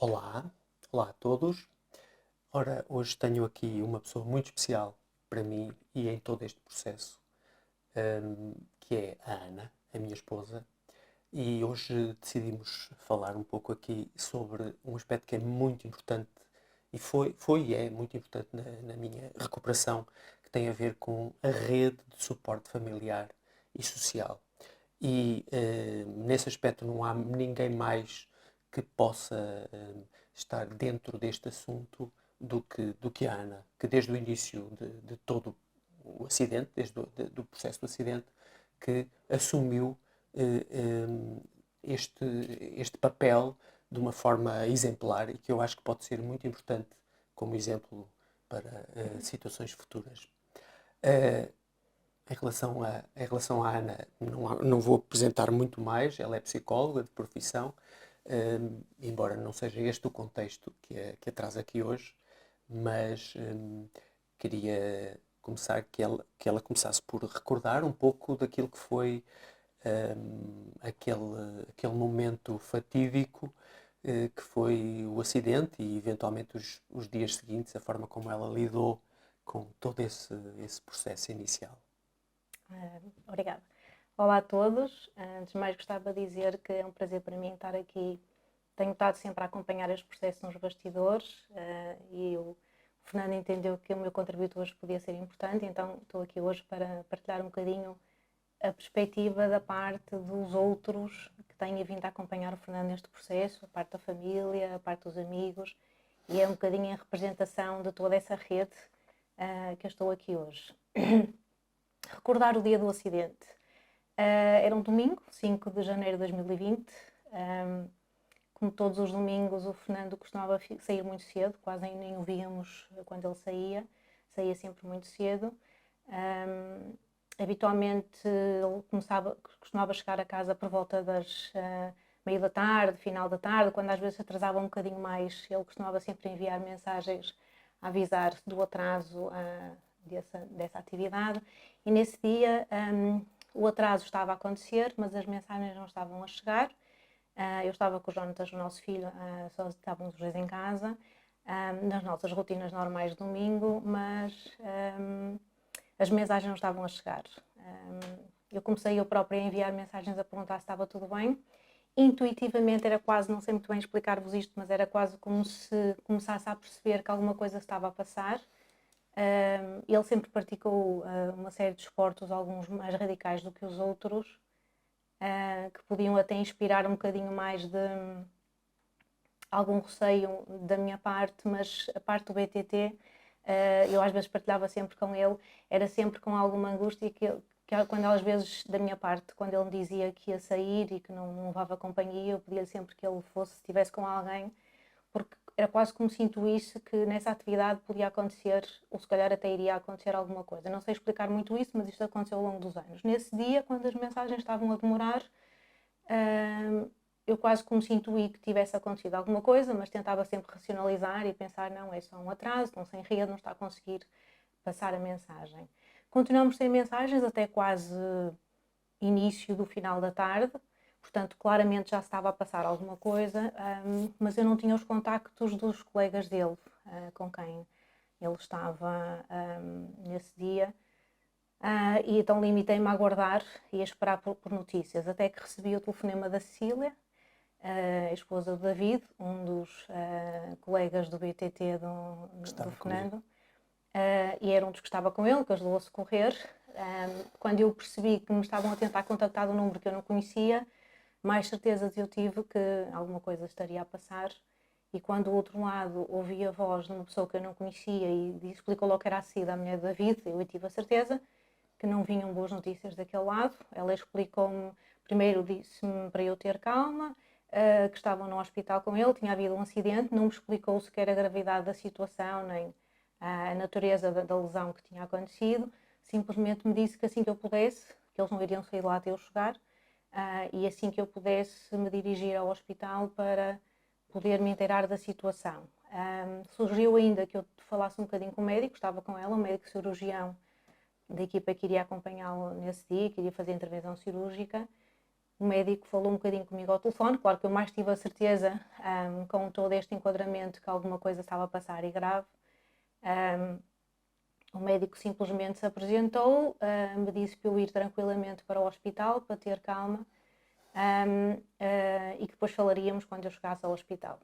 Olá, olá a todos. Ora, hoje tenho aqui uma pessoa muito especial para mim e em todo este processo, que é a Ana, a minha esposa, e hoje decidimos falar um pouco aqui sobre um aspecto que é muito importante e foi e é muito importante na minha recuperação, que tem a ver com a rede de suporte familiar e social. E nesse aspecto não há ninguém mais que possa estar dentro deste assunto do que a Ana, que desde o início de todo o acidente, do processo do acidente, que assumiu eh, eh, este papel de uma forma exemplar e que eu acho que pode ser muito importante como exemplo para situações futuras. Eh, em relação à Ana, não vou apresentar muito mais, ela é psicóloga de profissão, embora não seja este o contexto que a traz aqui hoje, mas queria começar que ela começasse por recordar um pouco daquilo que foi aquele momento fatídico que foi o acidente e eventualmente os dias seguintes, a forma como ela lidou com todo esse processo inicial. Obrigada. Olá a todos. Antes de mais, gostava de dizer que é um prazer para mim estar aqui. Tenho estado sempre a acompanhar este processo nos bastidores e o Fernando entendeu que o meu contributo hoje podia ser importante, então estou aqui hoje para partilhar um bocadinho a perspectiva da parte dos outros que têm vindo a acompanhar o Fernando neste processo, a parte da família, a parte dos amigos, e é um bocadinho em representação de toda essa rede que eu estou aqui hoje. Recordar o dia do acidente. Era um domingo, 5 de janeiro de 2020. Como todos os domingos, o Fernando costumava sair muito cedo, quase nem o víamos quando ele saía sempre muito cedo. Habitualmente ele costumava chegar a casa por volta das meio da tarde, final da tarde, quando às vezes atrasava um bocadinho mais, ele costumava sempre enviar mensagens a avisar do atraso dessa atividade. E nesse dia o atraso estava a acontecer, mas as mensagens não estavam a chegar. Eu estava com o Jonatas, o nosso filho, só estávamos os dois em casa, nas nossas rotinas normais de domingo, mas as mensagens não estavam a chegar. Eu comecei eu própria a enviar mensagens a perguntar se estava tudo bem. Intuitivamente era quase, não sei muito bem explicar-vos isto, mas era quase como se começasse a perceber que alguma coisa estava a passar. Ele sempre praticou uma série de esportes, alguns mais radicais do que os outros, que podiam até inspirar um bocadinho mais de algum receio da minha parte, mas a parte do BTT, eu às vezes partilhava sempre com ele, era sempre com alguma angústia quando às vezes da minha parte, quando ele me dizia que ia sair e que não levava companhia, eu pedia-lhe sempre que ele fosse, se estivesse com alguém, porque era quase como se intuísse que nessa atividade podia acontecer, ou se calhar até iria acontecer alguma coisa. Não sei explicar muito isso, mas isto aconteceu ao longo dos anos. Nesse dia, quando as mensagens estavam a demorar, eu quase como se intuí que tivesse acontecido alguma coisa, mas tentava sempre racionalizar e pensar, não, é só um atraso, estão sem rede, não está a conseguir passar a mensagem. Continuamos sem mensagens até quase início do final da tarde, portanto, claramente já estava a passar alguma coisa, mas eu não tinha os contactos dos colegas dele, com quem ele estava nesse dia, e então limitei-me a aguardar e a esperar por notícias, até que recebi o telefonema da Cecília, a esposa do David, um dos colegas do BTT do Fernando, e era um dos que estava com ele, que ajudou a socorrer. Quando eu percebi que me estavam a tentar contactar de um número que eu não conhecia, mais certezas eu tive que alguma coisa estaria a passar. E quando do outro lado ouvi a voz de uma pessoa que eu não conhecia e explicou logo que era a Cida, a mulher do David, eu tive a certeza que não vinham boas notícias daquele lado. Ela explicou-me, primeiro disse-me para eu ter calma, que estavam no hospital com ele, tinha havido um acidente, não me explicou sequer a gravidade da situação, nem a natureza da lesão que tinha acontecido, simplesmente me disse que assim que eu pudesse, que eles não iriam sair lá até eu chegar, e assim que eu pudesse me dirigir ao hospital para poder me inteirar da situação. Surgiu ainda que eu falasse um bocadinho com o médico, estava com ela, um médico cirurgião da equipa que iria acompanhá-lo nesse dia, que iria fazer a intervenção cirúrgica, O médico falou um bocadinho comigo ao telefone, claro que eu mais tive a certeza, com todo este enquadramento, que alguma coisa estava a passar e grave. O médico simplesmente se apresentou, me disse para eu ir tranquilamente para o hospital, para ter calma, e que depois falaríamos quando eu chegasse ao hospital.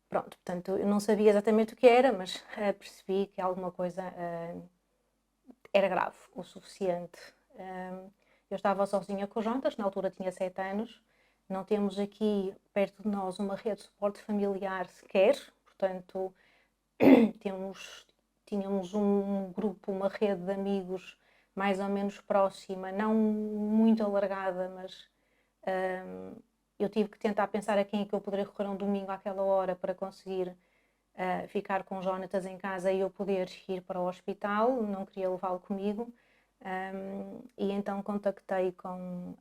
Pronto, portanto, eu não sabia exatamente o que era, mas percebi que alguma coisa era grave, o suficiente. Eu estava sozinha com o Jonas, na altura tinha 7 anos, não temos aqui perto de nós uma rede de suporte familiar sequer, portanto, tínhamos um grupo, uma rede de amigos mais ou menos próxima, não muito alargada, mas eu tive que tentar pensar a quem é que eu poderia recorrer um domingo àquela hora para conseguir ficar com o Jonatas em casa e eu poder ir para o hospital, não queria levá-lo comigo. E então contactei com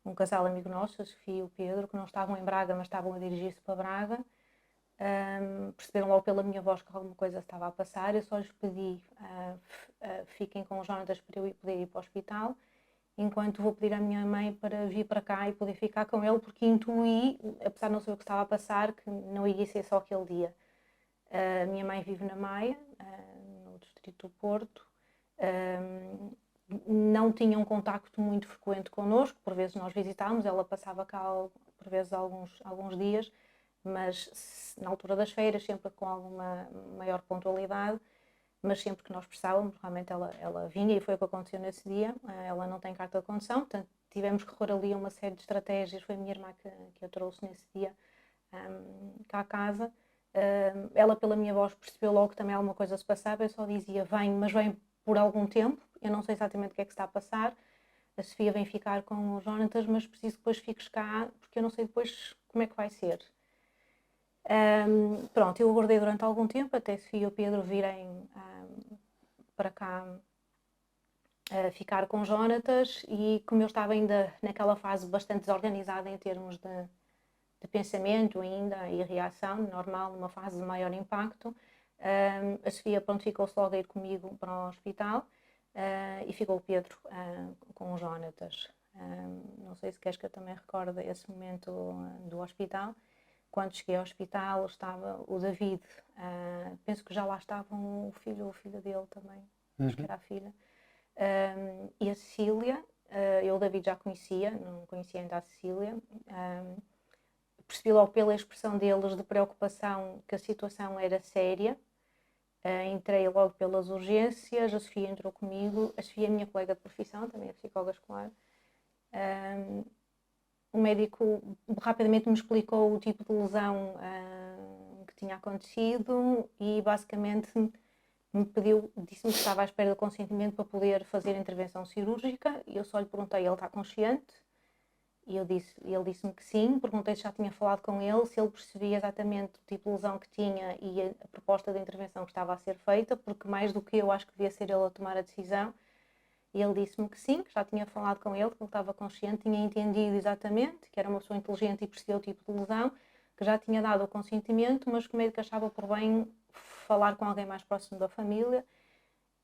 um casal amigo nosso, a Sofia e o Pedro, que não estavam em Braga, mas estavam a dirigir-se para Braga. Perceberam logo pela minha voz que alguma coisa estava a passar. Eu só lhes pedi fiquem com o Jonatas para eu poder ir para o hospital, enquanto vou pedir à minha mãe para vir para cá e poder ficar com ele, porque intuí, apesar de não saber o que estava a passar, que não ia ser só aquele dia. A minha mãe vive na Maia, no distrito do Porto. Não tinha um contacto muito frequente connosco, por vezes nós visitávamos, ela passava cá por vezes alguns dias, mas na altura das feiras, sempre com alguma maior pontualidade, mas sempre que nós precisávamos, realmente ela vinha, e foi o que aconteceu nesse dia. Ela não tem carta de condução, portanto tivemos que recorrer ali a uma série de estratégias. Foi a minha irmã que a trouxe nesse dia cá a casa. Ela, pela minha voz, percebeu logo que também alguma coisa se passava. Eu só dizia: vem, mas vem por algum tempo, eu não sei exatamente o que é que está a passar. A Sofia vem ficar com o Jonatas, mas preciso que depois fiques cá, porque eu não sei depois como é que vai ser. Pronto, eu aguardei durante algum tempo até a Sofia e o Pedro virem para cá ficar com o Jonatas, e como eu estava ainda naquela fase bastante desorganizada em termos de pensamento ainda e reação, normal, numa fase de maior impacto, a Sofia, pronto, ficou-se logo a ir comigo para o hospital, e ficou o Pedro com o Jonatas. Não sei se queres que eu também recorde esse momento do hospital. Quando cheguei ao hospital estava o David, penso que já lá estavam o filho dele também, acho que era a filha, e a Cecília. Eu o David já conhecia, não conhecia ainda a Cecília. Percebi logo pela expressão deles de preocupação que a situação era séria. Entrei logo pelas urgências, a Sofia entrou comigo. A Sofia é minha colega de profissão, também é psicóloga escolar. O médico rapidamente me explicou o tipo de lesão que tinha acontecido e basicamente me pediu, disse-me que estava à espera do consentimento para poder fazer a intervenção cirúrgica, e eu só lhe perguntei: ele está consciente? E ele disse-me que sim. Perguntei se já tinha falado com ele, se ele percebia exatamente o tipo de lesão que tinha e a proposta de intervenção que estava a ser feita, porque mais do que eu acho que devia ser ele a tomar a decisão. E ele disse-me que sim, que já tinha falado com ele, que ele estava consciente, tinha entendido exatamente, que era uma pessoa inteligente e percebia o tipo de lesão, que já tinha dado o consentimento, mas que o médico achava por bem falar com alguém mais próximo da família.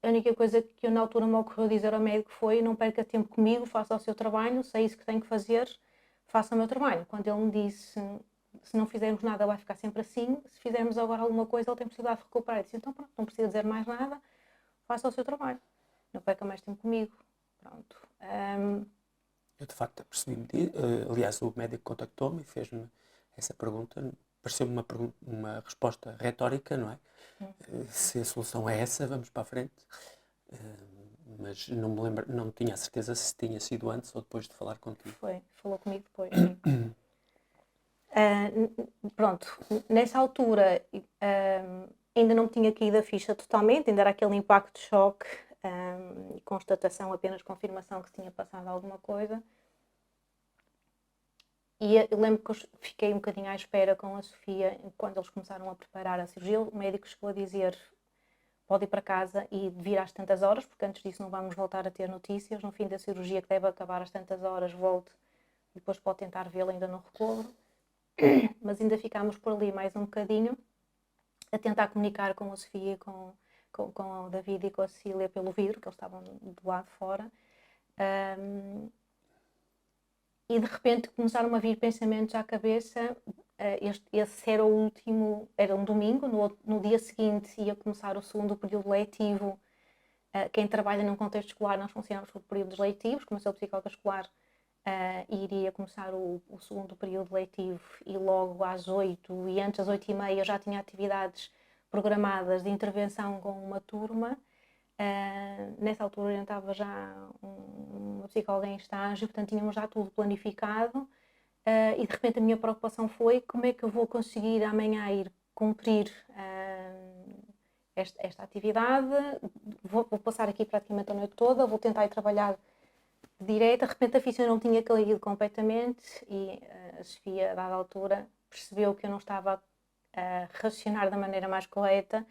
A única coisa que eu na altura me ocorreu dizer ao médico foi: não perca tempo comigo, faça o seu trabalho, se é isso que tenho que fazer, faça o meu trabalho. Quando ele me disse: se não fizermos nada vai ficar sempre assim, se fizermos agora alguma coisa ele tem possibilidade de recuperar. Eu disse: então pronto, não precisa dizer mais nada, faça o seu trabalho, não perca mais tempo comigo. Pronto. Eu de facto apercebi-me aliás, o médico contactou-me e fez-me essa pergunta. Pareceu-me uma resposta retórica, não é? Se a solução é essa, vamos para a frente. Mas não me lembro, não tinha a certeza se tinha sido antes ou depois de falar contigo. Falou comigo depois, sim. Pronto, nessa altura ainda não me tinha caído a ficha totalmente, ainda era aquele impacto de choque, constatação, apenas confirmação que se tinha passado alguma coisa. E eu lembro que eu fiquei um bocadinho à espera com a Sofia quando eles começaram a preparar a cirurgia. O médico chegou a dizer: pode ir para casa e vir às tantas horas, porque antes disso não vamos voltar a ter notícias. No fim da cirurgia, que deve acabar às tantas horas, volte e depois pode tentar vê-la ainda no recobro. Mas ainda ficámos por ali mais um bocadinho a tentar comunicar com a Sofia, com o David e com a Cecília pelo vidro, que eles estavam do lado de fora. e de repente começaram a vir pensamentos à cabeça. Esse era o último, era um domingo, no dia seguinte ia começar o segundo período letivo. Quem trabalha num contexto escolar, nós funcionamos por períodos letivos, como eu sou psicóloga escolar, iria começar o segundo período letivo e logo às 8 e antes das 8h30 já tinha atividades programadas de intervenção com uma turma. Nessa altura orientava já uma psicóloga em estágio, portanto tínhamos já tudo planificado. E de repente a minha preocupação foi como é que eu vou conseguir amanhã ir cumprir esta atividade, vou passar aqui praticamente a noite toda, vou tentar ir trabalhar direto. De repente a ficha não tinha caído completamente e a Sofia, a dada altura, percebeu que eu não estava a raciocinar da maneira mais correta,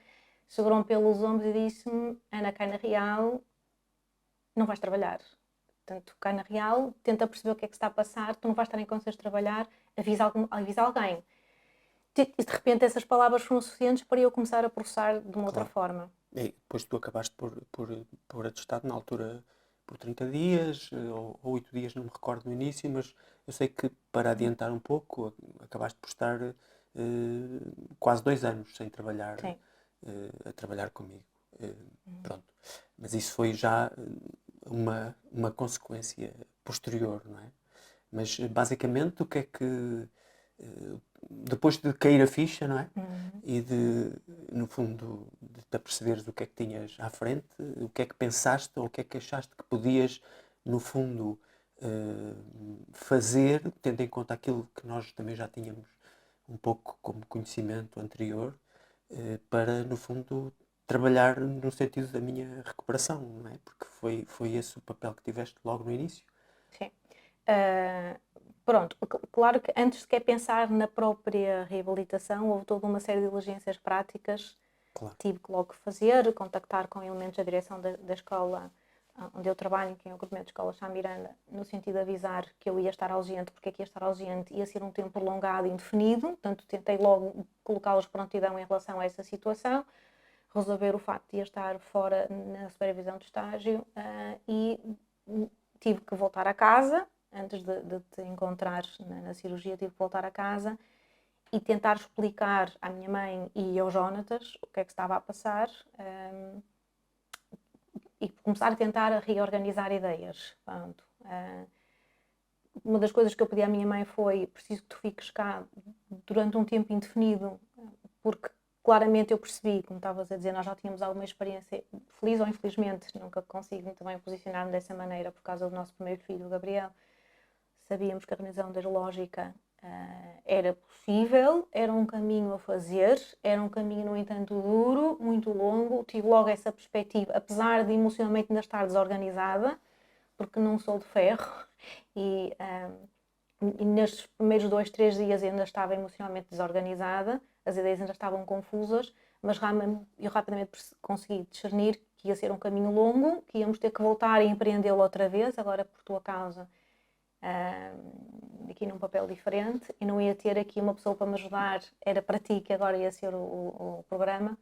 segurou-me pelos ombros e disse-me: Ana, cai na real, não vais trabalhar. Portanto, cai na real, tenta perceber o que é que se está a passar, tu não vais estar em condições de trabalhar, avisa alguém. E de repente essas palavras foram suficientes para eu começar a processar de uma outra forma. E depois tu acabaste por atestado na altura por 30 dias ou 8 dias, não me recordo no início, mas eu sei que para adiantar um pouco, acabaste por estar quase 2 anos sem trabalhar, Sim. a trabalhar comigo. Pronto. Mas isso foi já uma consequência posterior, não é? Mas basicamente o que é que depois de cair a ficha, não é? E de, no fundo, de te aperceberes o que é que tinhas à frente, o que é que pensaste ou o que é que achaste que podias, no fundo, fazer, tendo em conta aquilo que nós também já tínhamos um pouco como conhecimento anterior, para, no fundo, trabalhar no sentido da minha recuperação, não é? Porque foi esse o papel que tiveste logo no início. Sim. Pronto, claro que antes de pensar na própria reabilitação, houve toda uma série de diligências práticas Claro. que tive que logo fazer, contactar com elementos da direção da escola onde eu trabalho, que é o Grupamento de Escola Chá Miranda, no sentido de avisar que eu ia estar ausente, porque é que ia estar ausente, ia ser um tempo prolongado e indefinido, portanto tentei logo colocá-los de prontidão em relação a essa situação, resolver o facto de ia estar fora na supervisão de estágio e tive que voltar a casa. Antes de te encontrar na cirurgia, tive que voltar a casa e tentar explicar à minha mãe e ao Jónatas o que é que estava a passar e começar a tentar reorganizar ideias. Pronto. Uma das coisas que eu pedi à minha mãe foi: preciso que tu fiques cá durante um tempo indefinido, porque claramente eu percebi, como estavas a dizer, nós já tínhamos alguma experiência, feliz ou infelizmente, nunca consigo muito bem posicionar-me dessa maneira por causa do nosso primeiro filho, o Gabriel. Sabíamos que a revisão da lógica era possível, era um caminho a fazer, era um caminho, no entanto, duro, muito longo. Tive logo essa perspectiva, apesar de emocionalmente ainda estar desorganizada, porque não sou de ferro, e nestes primeiros 2, 3 dias ainda estava emocionalmente desorganizada, as ideias ainda estavam confusas, mas eu rapidamente consegui discernir que ia ser um caminho longo, que íamos ter que voltar a empreendê-lo outra vez, agora por tua causa, aqui num papel diferente, e não ia ter aqui uma pessoa para me ajudar, era para ti que agora ia ser o programa.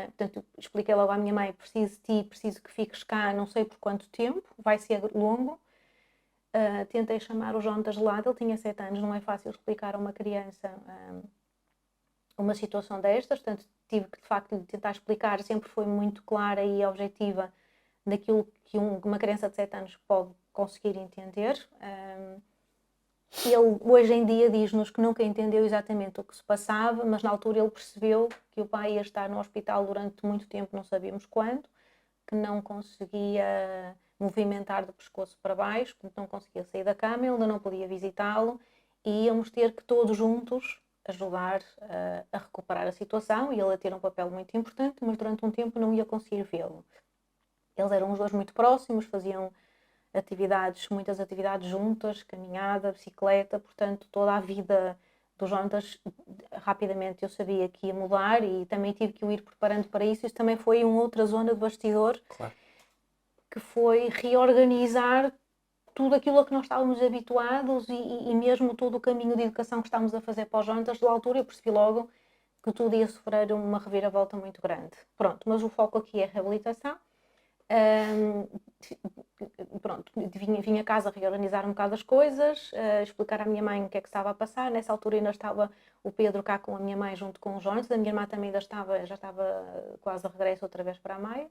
Portanto, expliquei logo à minha mãe: preciso de ti, preciso que fiques cá, não sei por quanto tempo, vai ser longo. Tentei chamar o Jónatas de lado, ele tinha 7 anos, não é fácil explicar a uma criança uma situação destas, portanto tive que de facto tentar explicar, sempre foi muito clara e objetiva daquilo que uma criança de 7 anos pode conseguir entender. Ele hoje em dia diz-nos que nunca entendeu exatamente o que se passava, mas na altura ele percebeu que o pai ia estar no hospital durante muito tempo, não sabíamos quando, que não conseguia movimentar do pescoço para baixo, portanto não conseguia sair da cama, ele ainda não podia visitá-lo e íamos ter que todos juntos ajudar a recuperar a situação, e ele a ter um papel muito importante, mas durante um tempo não ia conseguir vê-lo. Eles eram os dois muito próximos, faziam muitas atividades juntas, caminhada, bicicleta, portanto toda a vida dos Jónatas rapidamente eu sabia que ia mudar e também tive que o ir preparando para isso. Isso também foi uma outra zona de bastidor, Claro. que foi reorganizar tudo aquilo a que nós estávamos habituados e mesmo todo o caminho de educação que estávamos a fazer para os Jónatas. Da altura eu percebi logo que tudo ia sofrer uma reviravolta muito grande. Pronto, mas o foco aqui é a reabilitação. pronto, vim a casa reorganizar um bocado as coisas, explicar à minha mãe o que é que estava a passar. Nessa altura ainda estava o Pedro cá com a minha mãe junto com o Jonas, a minha irmã também já estava quase a regresso outra vez para a Maia.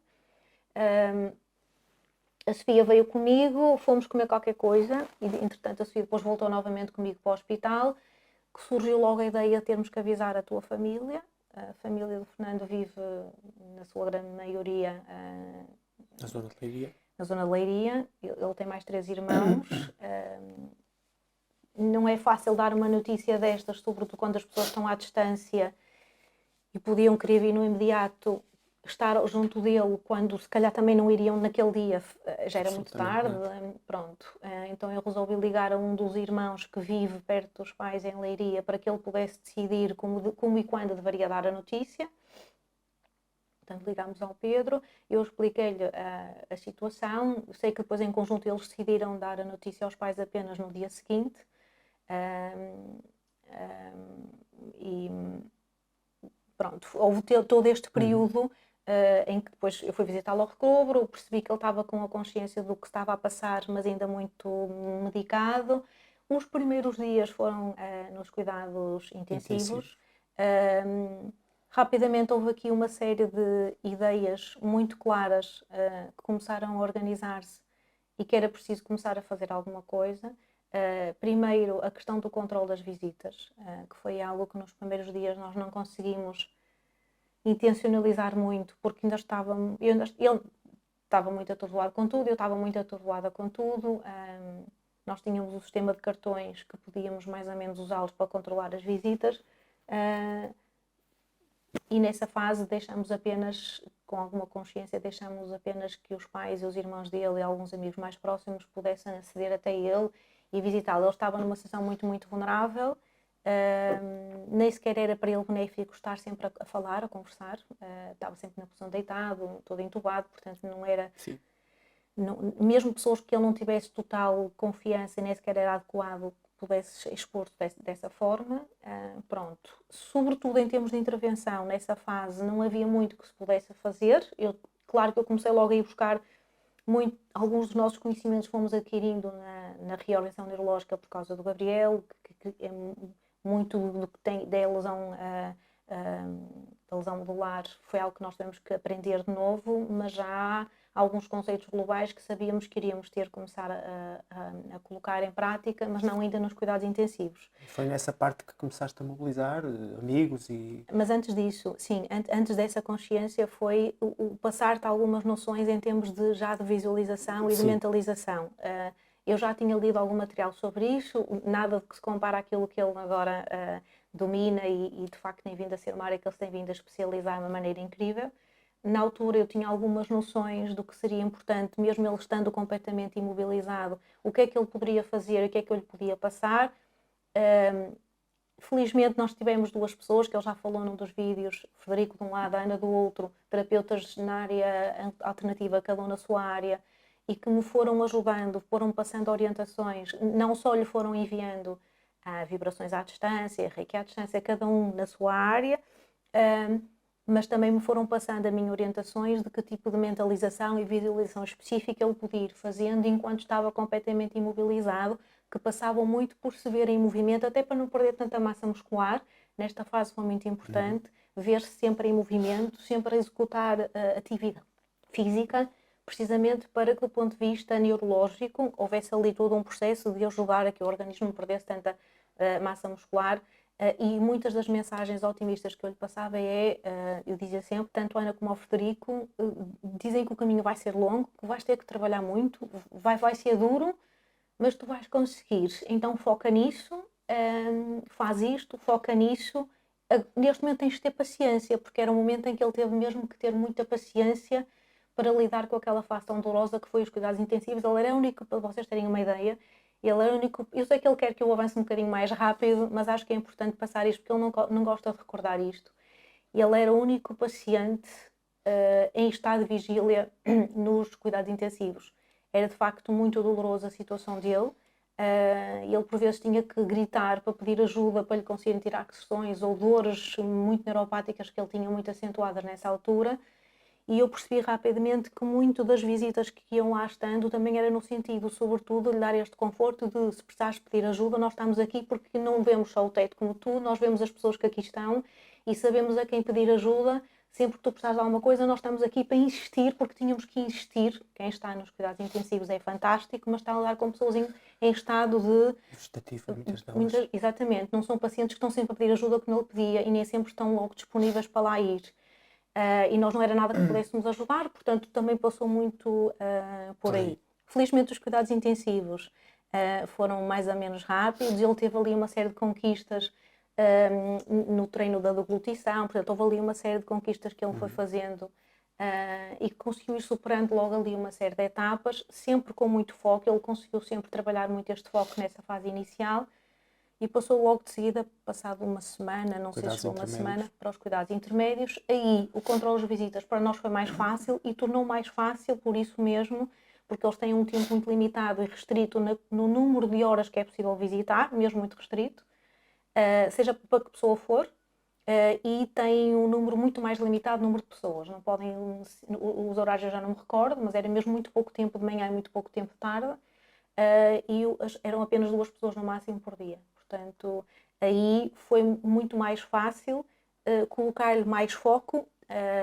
A Sofia veio comigo, fomos comer qualquer coisa, e entretanto a Sofia depois voltou novamente comigo para o hospital, que surgiu logo a ideia de termos que avisar a tua família. A família do Fernando vive, na sua grande maioria, Na zona de Leiria. na zona de Leiria. Ele tem mais 3 irmãos. Não é fácil dar uma notícia destas, sobretudo quando as pessoas estão à distância e podiam querer vir no imediato, estar junto dele, quando se calhar também não iriam naquele dia, já era muito tarde, pronto. Então eu resolvi ligar a um dos irmãos que vive perto dos pais em Leiria, para que ele pudesse decidir como e quando deveria dar a notícia. Portanto, ligámos ao Pedro, eu expliquei-lhe a situação. Sei que depois em conjunto eles decidiram dar a notícia aos pais apenas no dia seguinte. E pronto, houve todo este período em que depois eu fui visitá-lo ao recobro, percebi que ele estava com a consciência do que estava a passar, mas ainda muito medicado. Os primeiros dias foram nos cuidados intensivos. Rapidamente houve aqui uma série de ideias muito claras que começaram a organizar-se e que era preciso começar a fazer alguma coisa. Primeiro, a questão do controle das visitas, que foi algo que nos primeiros dias nós não conseguimos intencionalizar muito, porque ainda ele estava muito atordoado com tudo, eu estava muito atordoada com tudo. Nós tínhamos o sistema de cartões que podíamos mais ou menos usá-los para controlar as visitas, e nessa fase deixamos apenas, com alguma consciência, deixamos apenas que os pais e os irmãos dele e alguns amigos mais próximos pudessem aceder até ele e visitá-lo. Ele estava numa situação muito, muito vulnerável. Nem sequer era para ele benéfico estar sempre a falar, a conversar. Estava sempre na posição deitado, todo entubado, portanto não era... Não, mesmo pessoas que ele não tivesse total confiança, nem sequer era adequado que pudesse expor dessa forma. Pronto. Sobretudo em termos de intervenção, nessa fase não havia muito que se pudesse fazer. Claro que eu comecei logo a ir buscar alguns dos nossos conhecimentos, fomos adquirindo na reorganização neurológica por causa do Gabriel, que é muito do que tem da lesão medular, foi algo que nós tivemos que aprender de novo, mas já há alguns conceitos globais que sabíamos que iríamos ter que começar a colocar em prática, mas não ainda nos cuidados intensivos. Foi nessa parte que começaste a mobilizar amigos e... Mas antes disso, sim, antes dessa consciência foi o passar-te algumas noções em termos de visualização e de mentalização. Eu já tinha lido algum material sobre isso, nada que se compara àquilo que ele agora domina e de facto tem vindo a ser uma área que ele se tem vindo a especializar de uma maneira incrível. Na altura eu tinha algumas noções do que seria importante, mesmo ele estando completamente imobilizado, o que é que ele poderia fazer, o que é que eu lhe podia passar. Felizmente nós tivemos 2 pessoas, que ele já falou num dos vídeos, Frederico de um lado, a Ana do outro, terapeutas na área alternativa, cada um na sua área, e que me foram ajudando, foram passando orientações, não só lhe foram enviando vibrações à distância, reiki à distância, cada um na sua área, mas também me foram passando a mim orientações de que tipo de mentalização e visualização específica ele podia ir fazendo enquanto estava completamente imobilizado, que passavam muito por se ver em movimento, até para não perder tanta massa muscular. Nesta fase foi muito importante ver-se sempre em movimento, sempre a executar atividade física, precisamente para que do ponto de vista neurológico houvesse ali todo um processo de ajudar a que o organismo não perdesse tanta massa muscular. E muitas das mensagens otimistas que eu lhe passava eu dizia sempre, tanto a Ana como ao Frederico, dizem que o caminho vai ser longo, que vais ter que trabalhar muito, vai ser duro, mas tu vais conseguir. Então foca nisso, faz isto, foca nisso. Neste momento tens de ter paciência, porque era um momento em que ele teve mesmo que ter muita paciência para lidar com aquela fase tão dolorosa que foi os cuidados intensivos. Ele era o único, para vocês terem uma ideia, ele era o único. Eu sei que ele quer que eu avance um bocadinho mais rápido, mas acho que é importante passar isto, porque ele não gosta de recordar isto. Ele era o único paciente em estado de vigília nos cuidados intensivos. Era de facto muito dolorosa a situação dele. Ele por vezes tinha que gritar para pedir ajuda, para lhe conseguirem tirar questões ou dores muito neuropáticas que ele tinha muito acentuadas nessa altura. e eu percebi rapidamente que muito das visitas que iam lá estando também era no sentido, sobretudo, de lhe dar este conforto de, se precisares pedir ajuda, nós estamos aqui porque não vemos só o teto como tu, nós vemos as pessoas que aqui estão e sabemos a quem pedir ajuda. Sempre que tu precisares de alguma coisa, nós estamos aqui para insistir, porque tínhamos que insistir. Quem está nos cuidados intensivos é fantástico, mas está a lidar com pessoas em estado de... Vegetativo, muitas delas. Exatamente, não são pacientes que estão sempre a pedir ajuda que não lhe pedia e nem sempre estão logo disponíveis para lá ir. E nós não era nada que pudéssemos ajudar, portanto também passou muito por aí. Felizmente os cuidados intensivos foram mais ou menos rápidos, ele teve ali uma série de conquistas no treino da deglutição, portanto houve ali uma série de conquistas que ele foi fazendo e conseguiu ir superando logo ali uma série de etapas, sempre com muito foco. Ele conseguiu sempre trabalhar muito este foco nessa fase inicial e passou logo de seguida, passado uma semana, não sei se foi uma semana, para os cuidados intermédios. Aí o controle das visitas para nós foi mais fácil e tornou mais fácil por isso mesmo, porque eles têm um tempo muito limitado e restrito no número de horas que é possível visitar, mesmo muito restrito, seja para que pessoa for, e tem um número muito mais limitado, número de pessoas. Não podem, os horários eu já não me recordo, mas era mesmo muito pouco tempo de manhã e muito pouco tempo de tarde, e eram apenas 2 pessoas no máximo por dia. Portanto, aí foi muito mais fácil colocar-lhe mais foco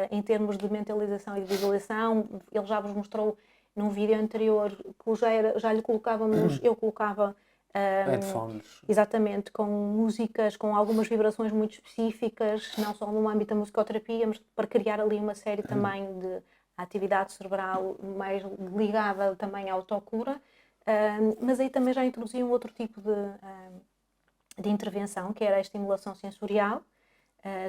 em termos de mentalização e de visualização. Ele já vos mostrou num vídeo anterior que já lhe colocávamos, eu colocava Headphones. exatamente, com músicas, com algumas vibrações muito específicas, não só no âmbito da musicoterapia, mas para criar ali uma série também de atividade cerebral mais ligada também à autocura. Mas aí também já introduzi um outro tipo de intervenção, que era a estimulação sensorial.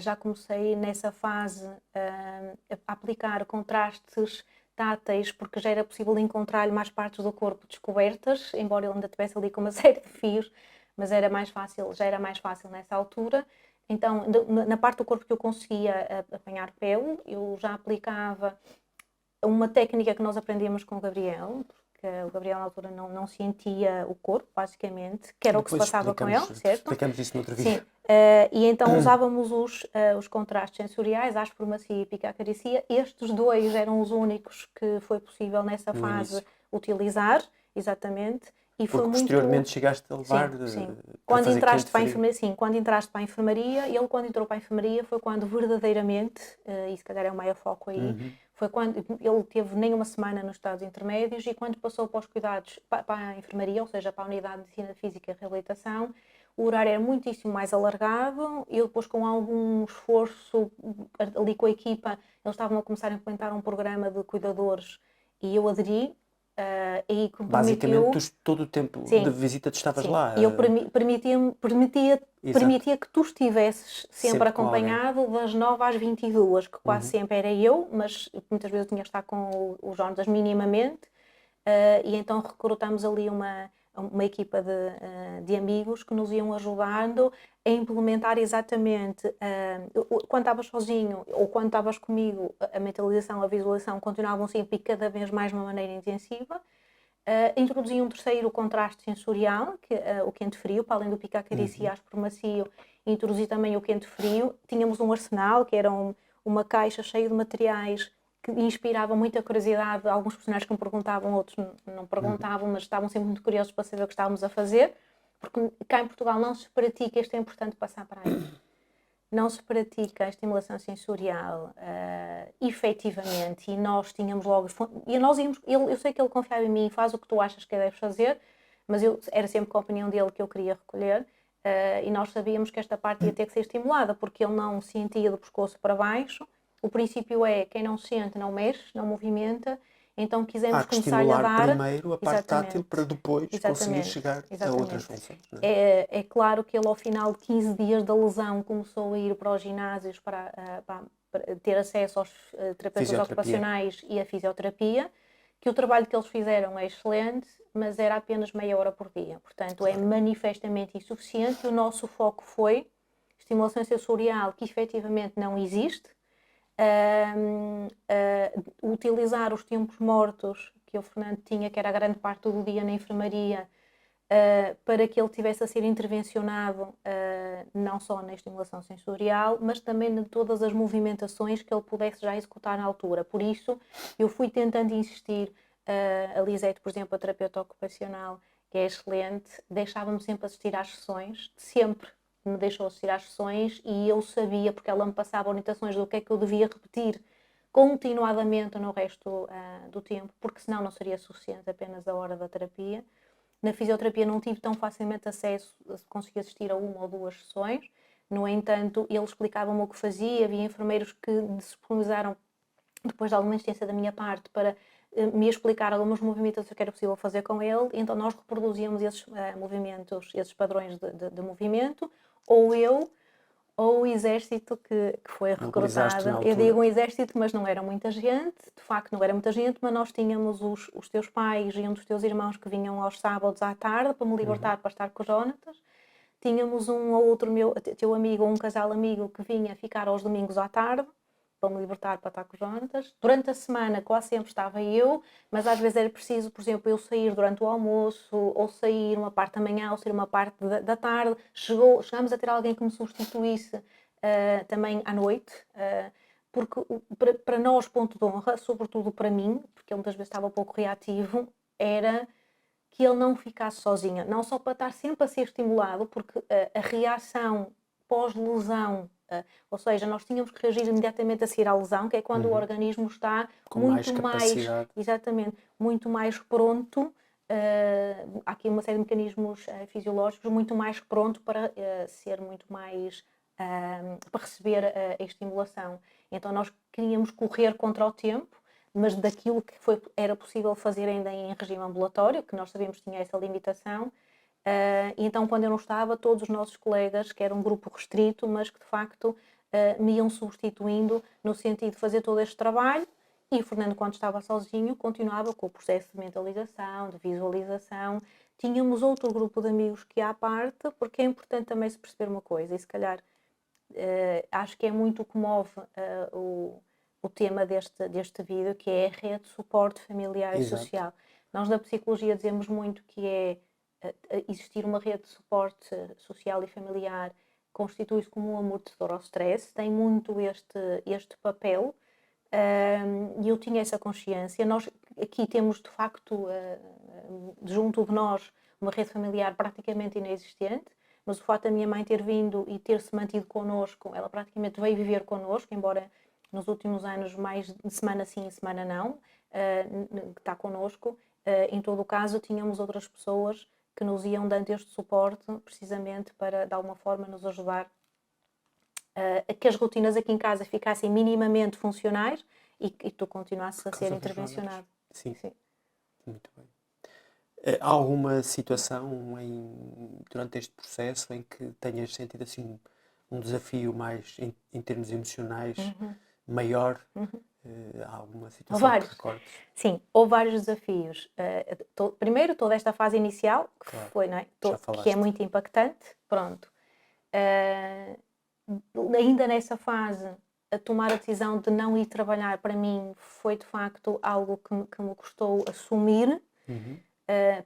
Já comecei nessa fase a aplicar contrastes táteis, porque já era possível encontrar-lhe mais partes do corpo descobertas, embora ele ainda estivesse ali com uma série de fios, mas já era mais fácil nessa altura. Então, na parte do corpo que eu conseguia apanhar pelo, eu já aplicava uma técnica que nós aprendíamos com o Gabriel, porque o Gabriel na altura não sentia o corpo, basicamente, que era o que se passava com ele, certo? Explicamos isso no outro vídeo. Sim. E então usávamos os contrastes sensoriais, a aspromacia e picacaricia. Estes 2 eram os únicos que foi possível nessa fase utilizar, exatamente. E porque foi posteriormente chegaste a levar sim. Quando entraste para a enfermaria, sim, quando entraste para a enfermaria, ele quando entrou para a enfermaria foi quando verdadeiramente, e se calhar é o maior foco aí, foi quando ele teve nem uma semana nos estados intermédios e quando passou para os cuidados, para a enfermaria, ou seja, para a unidade de medicina física e reabilitação, o horário era muitíssimo mais alargado. Eu depois, com algum esforço ali com a equipa, eles estavam a começar a implementar um programa de cuidadores e eu aderi. E que basicamente, todo o tempo de visita tu estavas lá. E eu permitia que tu estivesses sempre acompanhado das 9 às 22, que quase sempre era eu, mas muitas vezes eu tinha que estar com o Jonas minimamente. E então recrutamos ali uma equipa de amigos que nos iam ajudando a implementar exatamente, quando estavas sozinho ou quando estavas comigo, a mentalização, a visualização continuavam sempre e cada vez mais de uma maneira intensiva. Introduzi um terceiro contraste sensorial, o quente-frio, para além do picacaricia e aspromacio, introduzi também o quente-frio. Tínhamos um arsenal, que era uma caixa cheia de materiais que inspirava muita curiosidade. Alguns personagens que me perguntavam, outros não perguntavam, mas estavam sempre muito curiosos para saber o que estávamos a fazer, porque cá em Portugal não se pratica, isto é importante passar para aí, não se pratica a estimulação sensorial efetivamente, e nós tínhamos logo, e nós íamos, eu sei que ele confiava em mim, faz o que tu achas que deves fazer, mas era sempre com a opinião dele que eu queria recolher, e nós sabíamos que esta parte ia ter que ser estimulada, porque ele não sentia do pescoço para baixo. O princípio é, quem não sente não mexe, não movimenta, então quisemos começar a dar... primeiro a parte tátil para depois conseguir chegar a outras funções. Não é? É claro que ele ao final de 15 dias da lesão começou a ir para os ginásios para ter acesso aos terapeutas ocupacionais e à fisioterapia, que o trabalho que eles fizeram é excelente, mas era apenas meia hora por dia. Portanto, é manifestamente insuficiente. O nosso foco foi estimulação sensorial, que efetivamente não existe, utilizar os tempos mortos que o Fernando tinha, que era a grande parte do dia na enfermaria, para que ele tivesse a ser intervencionado não só na estimulação sensorial, mas também em todas as movimentações que ele pudesse já executar na altura. Por isso, eu fui tentando insistir, a Lisete, por exemplo, a terapeuta ocupacional, que é excelente, deixava-me sempre assistir às sessões, sempre me deixou assistir às sessões e eu sabia, porque ela me passava orientações do que é que eu devia repetir continuadamente no resto do tempo, porque senão não seria suficiente apenas a hora da terapia. Na fisioterapia não tive tão facilmente acesso, consegui assistir a uma ou duas sessões, no entanto, ele explicava-me o que fazia, havia enfermeiros que disponibilizaram, depois de alguma insistência da minha parte, para me explicar algumas movimentos que era possível fazer com ele, então nós reproduzíamos esses movimentos, esses padrões de movimento, ou eu, ou o exército que foi Mobilizaste na recrutado. Eu altura. digo um exército, mas não era muita gente, de facto não era muita gente, mas nós tínhamos os teus pais e um dos teus irmãos que vinham aos sábados à tarde para me libertar, para estar com o Jonatas. Tínhamos um ou outro teu amigo, ou um casal amigo que vinha ficar aos domingos à tarde para me libertar, para estar com os Jonatas. Durante a semana quase sempre estava eu, mas às vezes era preciso, por exemplo, eu sair durante o almoço, ou sair uma parte da manhã, ou sair uma parte da tarde. Chegámos a ter alguém que me substituísse também à noite, porque para nós, ponto de honra, sobretudo para mim, porque ele muitas vezes estava um pouco reativo, era que ele não ficasse sozinho, não só para estar sempre a ser estimulado, porque a reação pós-lesão, ou seja, nós tínhamos que reagir imediatamente a seguir à lesão, que é quando o organismo está Com mais muito mais, capacidade. exatamente, muito mais pronto. Há aqui uma série de mecanismos fisiológicos muito mais pronto para ser muito mais para receber a estimulação. Então nós queríamos correr contra o tempo, mas daquilo que era possível fazer ainda em regime ambulatório, que nós sabíamos que tinha essa limitação. E então, quando eu não estava, todos os nossos colegas, que era um grupo restrito, mas que de facto me iam substituindo no sentido de fazer todo este trabalho, e o Fernando, quando estava sozinho, continuava com o processo de mentalização, de visualização. Tínhamos outro grupo de amigos que ia à parte, porque é importante também se perceber uma coisa, e se calhar acho que é muito o que move o tema deste vídeo, que é a rede de suporte familiar e social. Nós na psicologia dizemos muito que é existir uma rede de suporte social e familiar constitui-se como um amortecedor ao stress, tem muito este papel, e eu tinha essa consciência. Nós aqui temos de facto junto de nós uma rede familiar praticamente inexistente, mas o facto da minha mãe ter vindo e ter-se mantido connosco, ela praticamente veio viver connosco, embora nos últimos anos mais de semana sim e semana não, está connosco. Em todo o caso, tínhamos outras pessoas que nos iam dando este suporte precisamente para, de alguma forma, nos ajudar a que as rotinas aqui em casa ficassem minimamente funcionais e tu continuasses a ser intervencionado. Sim. Muito bem. Há alguma situação durante este processo em que tenhas sentido assim um desafio mais em termos emocionais maior? Há alguma situação que te recordes? Sim, houve vários desafios. Primeiro, toda esta fase inicial, que Claro, foi, não é? já Que falaste. é muito impactante. Pronto. Ainda nessa fase, a tomar a decisão de não ir trabalhar, para mim, foi de facto algo que me custou assumir.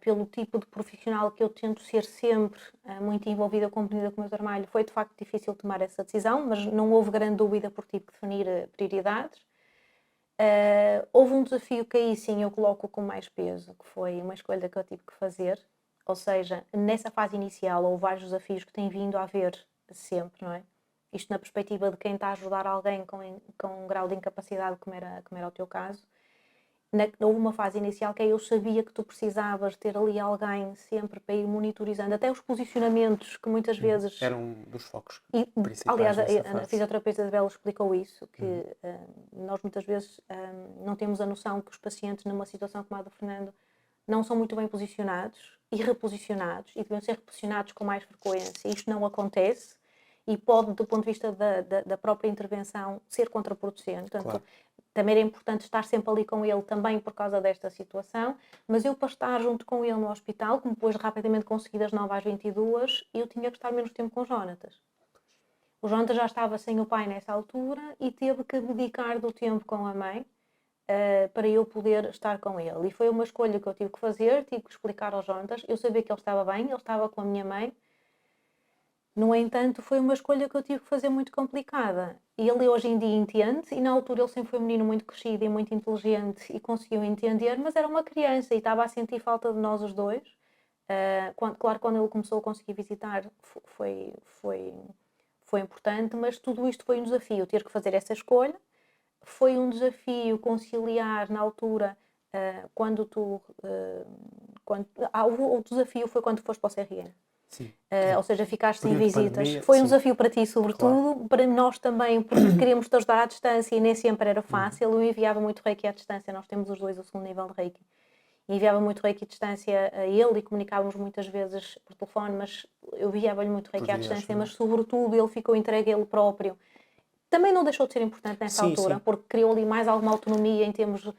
Pelo tipo de profissional que eu tento ser sempre, muito envolvida, compreendida com o meu trabalho, foi de facto difícil tomar essa decisão, mas não houve grande dúvida por tive que definir prioridades. Houve um desafio que aí sim eu coloco com mais peso, que foi uma escolha que eu tive que fazer, ou seja, nessa fase inicial houve vários desafios que têm vindo a haver sempre, não é? Isto na perspectiva de quem está a ajudar alguém com um grau de incapacidade, como era o teu caso. Houve uma fase inicial que eu sabia que tu precisavas ter ali alguém sempre para ir monitorizando, até os posicionamentos que muitas vezes... Era um dos focos principais Aliás, nessa a fase. fisioterapeuta Isabel explicou isso, que nós muitas vezes não temos a noção que os pacientes numa situação como a do Fernando não são muito bem posicionados e reposicionados, e devem ser reposicionados com mais frequência. Isto não acontece e pode, do ponto de vista da própria intervenção, ser contraproducente. Portanto, Claro. também era importante estar sempre ali com ele também por causa desta situação, mas eu para estar junto com ele no hospital, como depois rapidamente consegui das 9 às 22, eu tinha que estar menos tempo com o Jonatas. O Jonatas já estava sem o pai nessa altura e teve que dedicar do tempo com a mãe, para eu poder estar com ele. E foi uma escolha que eu tive que fazer, tive que explicar aos Jontas. Eu sabia que ele estava bem, ele estava com a minha mãe. No entanto, foi uma escolha que eu tive que fazer muito complicada. E ele hoje em dia entende, e na altura ele sempre foi um menino muito crescido e muito inteligente e conseguiu entender, mas era uma criança e estava a sentir falta de nós os dois. Claro, quando ele começou a conseguir visitar, foi importante, mas tudo isto foi um desafio, ter que fazer essa escolha. Foi um desafio conciliar na altura, o desafio foi quando foste para o CRN. Sim. Ou seja, ficaste sem Período de visitas. pandemia, Foi um sim. desafio para ti, sobretudo, Claro. para nós também, porque queríamos te ajudar à distância e nem sempre era fácil. Eu enviava muito reiki à distância, nós temos os dois o segundo nível de reiki. Enviava muito reiki à distância a ele e comunicávamos muitas vezes por telefone, mas eu enviava-lhe muito reiki à distância, mas sobretudo ele ficou entregue a ele próprio. Também não deixou de ser importante nessa altura, porque criou ali mais alguma autonomia em termos de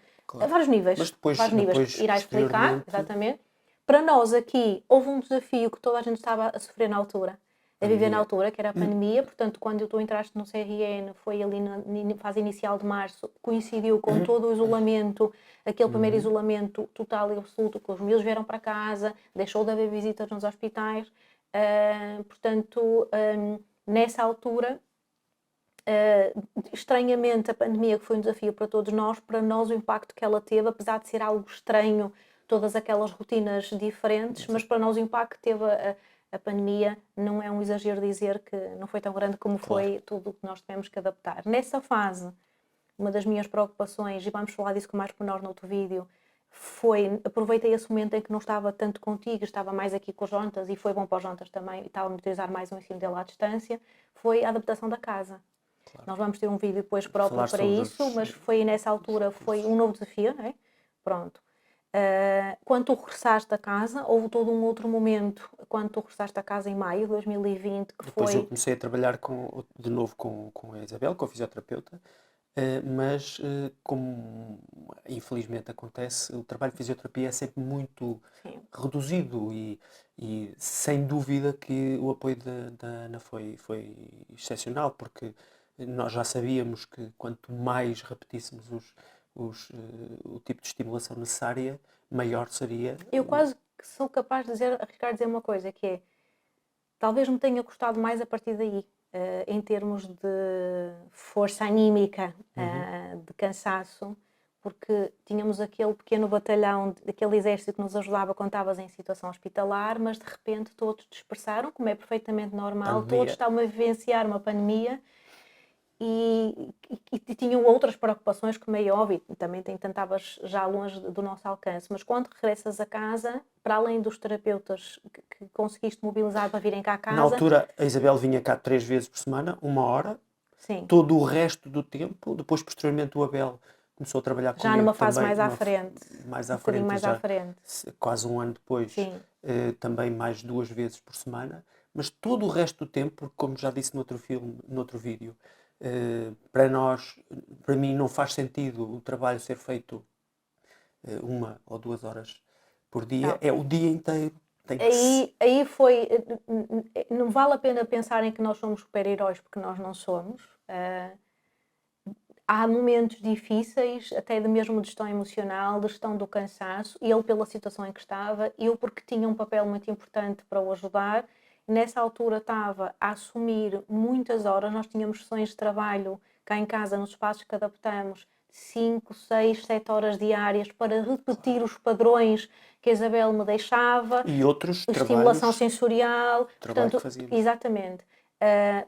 vários níveis. Mas depois, vários níveis que irá explicar, exatamente. Para nós aqui, houve um desafio que toda a gente estava a sofrer na altura, a viver na altura, que era a pandemia. Portanto, quando tu entraste no CRN, foi ali na fase inicial de março, coincidiu com todo o isolamento, aquele primeiro isolamento total e absoluto, que os miúdos vieram para casa, deixou de haver visitas nos hospitais. Portanto, nessa altura, estranhamente, a pandemia, que foi um desafio para todos nós, para nós o impacto que ela teve, apesar de ser algo estranho, todas aquelas rotinas diferentes, mas para nós o impacto que teve a pandemia, não é um exagero dizer que não foi tão grande como foi tudo o que nós tivemos que adaptar. Nessa fase, uma das minhas preocupações, e vamos falar disso com mais pormenor no outro vídeo, foi, aproveitei esse momento em que não estava tanto contigo, estava mais aqui com os Jontas, e foi bom para os Jontas também, e estava a utilizar mais o ensino dele à distância, foi a adaptação da casa. Nós vamos ter um vídeo depois próprio para isso, mas foi nessa altura, foi um novo desafio, não é? Pronto. Quando tu regressaste a casa, houve todo um outro momento, quando tu regressaste a casa em maio de 2020, que Depois foi... eu comecei a trabalhar de novo com a Isabel, com a fisioterapeuta, mas como infelizmente acontece, o trabalho de fisioterapia é sempre muito reduzido e sem dúvida que o apoio da Ana foi excepcional, porque nós já sabíamos que quanto mais repetíssemos o tipo de estimulação necessária, maior seria. Eu quase que sou capaz de arriscar dizer uma coisa, que é, talvez me tenha custado mais a partir daí, em termos de força anímica, de cansaço, porque tínhamos aquele pequeno batalhão, aquele exército que nos ajudava quando estavas em situação hospitalar, mas de repente todos dispersaram, como é perfeitamente normal, todos estavam a vivenciar uma pandemia e tinham outras preocupações, como é óbvio, também tentavas já longe do nosso alcance, mas quando regressas a casa, para além dos terapeutas que conseguiste mobilizar para virem cá a casa... Na altura, a Isabel vinha cá 3 vezes por semana, 1 hora. Sim. Todo o resto do tempo, depois posteriormente o Abel começou a trabalhar comigo já numa fase também, mais à frente, mais à frente, quase um ano depois, também mais 2 vezes por semana, mas todo o resto do tempo, porque como já disse no outro vídeo, para mim não faz sentido o trabalho ser feito 1 ou 2 horas por dia, não. É o dia inteiro. Aí foi, não vale a pena pensar em que nós somos super-heróis, porque nós não somos. Há momentos difíceis, até de mesmo de gestão emocional, de gestão do cansaço, ele pela situação em que estava, eu porque tinha um papel muito importante para o ajudar. Nessa altura estava a assumir muitas horas, nós tínhamos sessões de trabalho cá em casa, nos espaços que adaptamos, 5, 6, 7 horas diárias para repetir os padrões que a Isabel me deixava. E outros estimulação sensorial. Portanto, exatamente.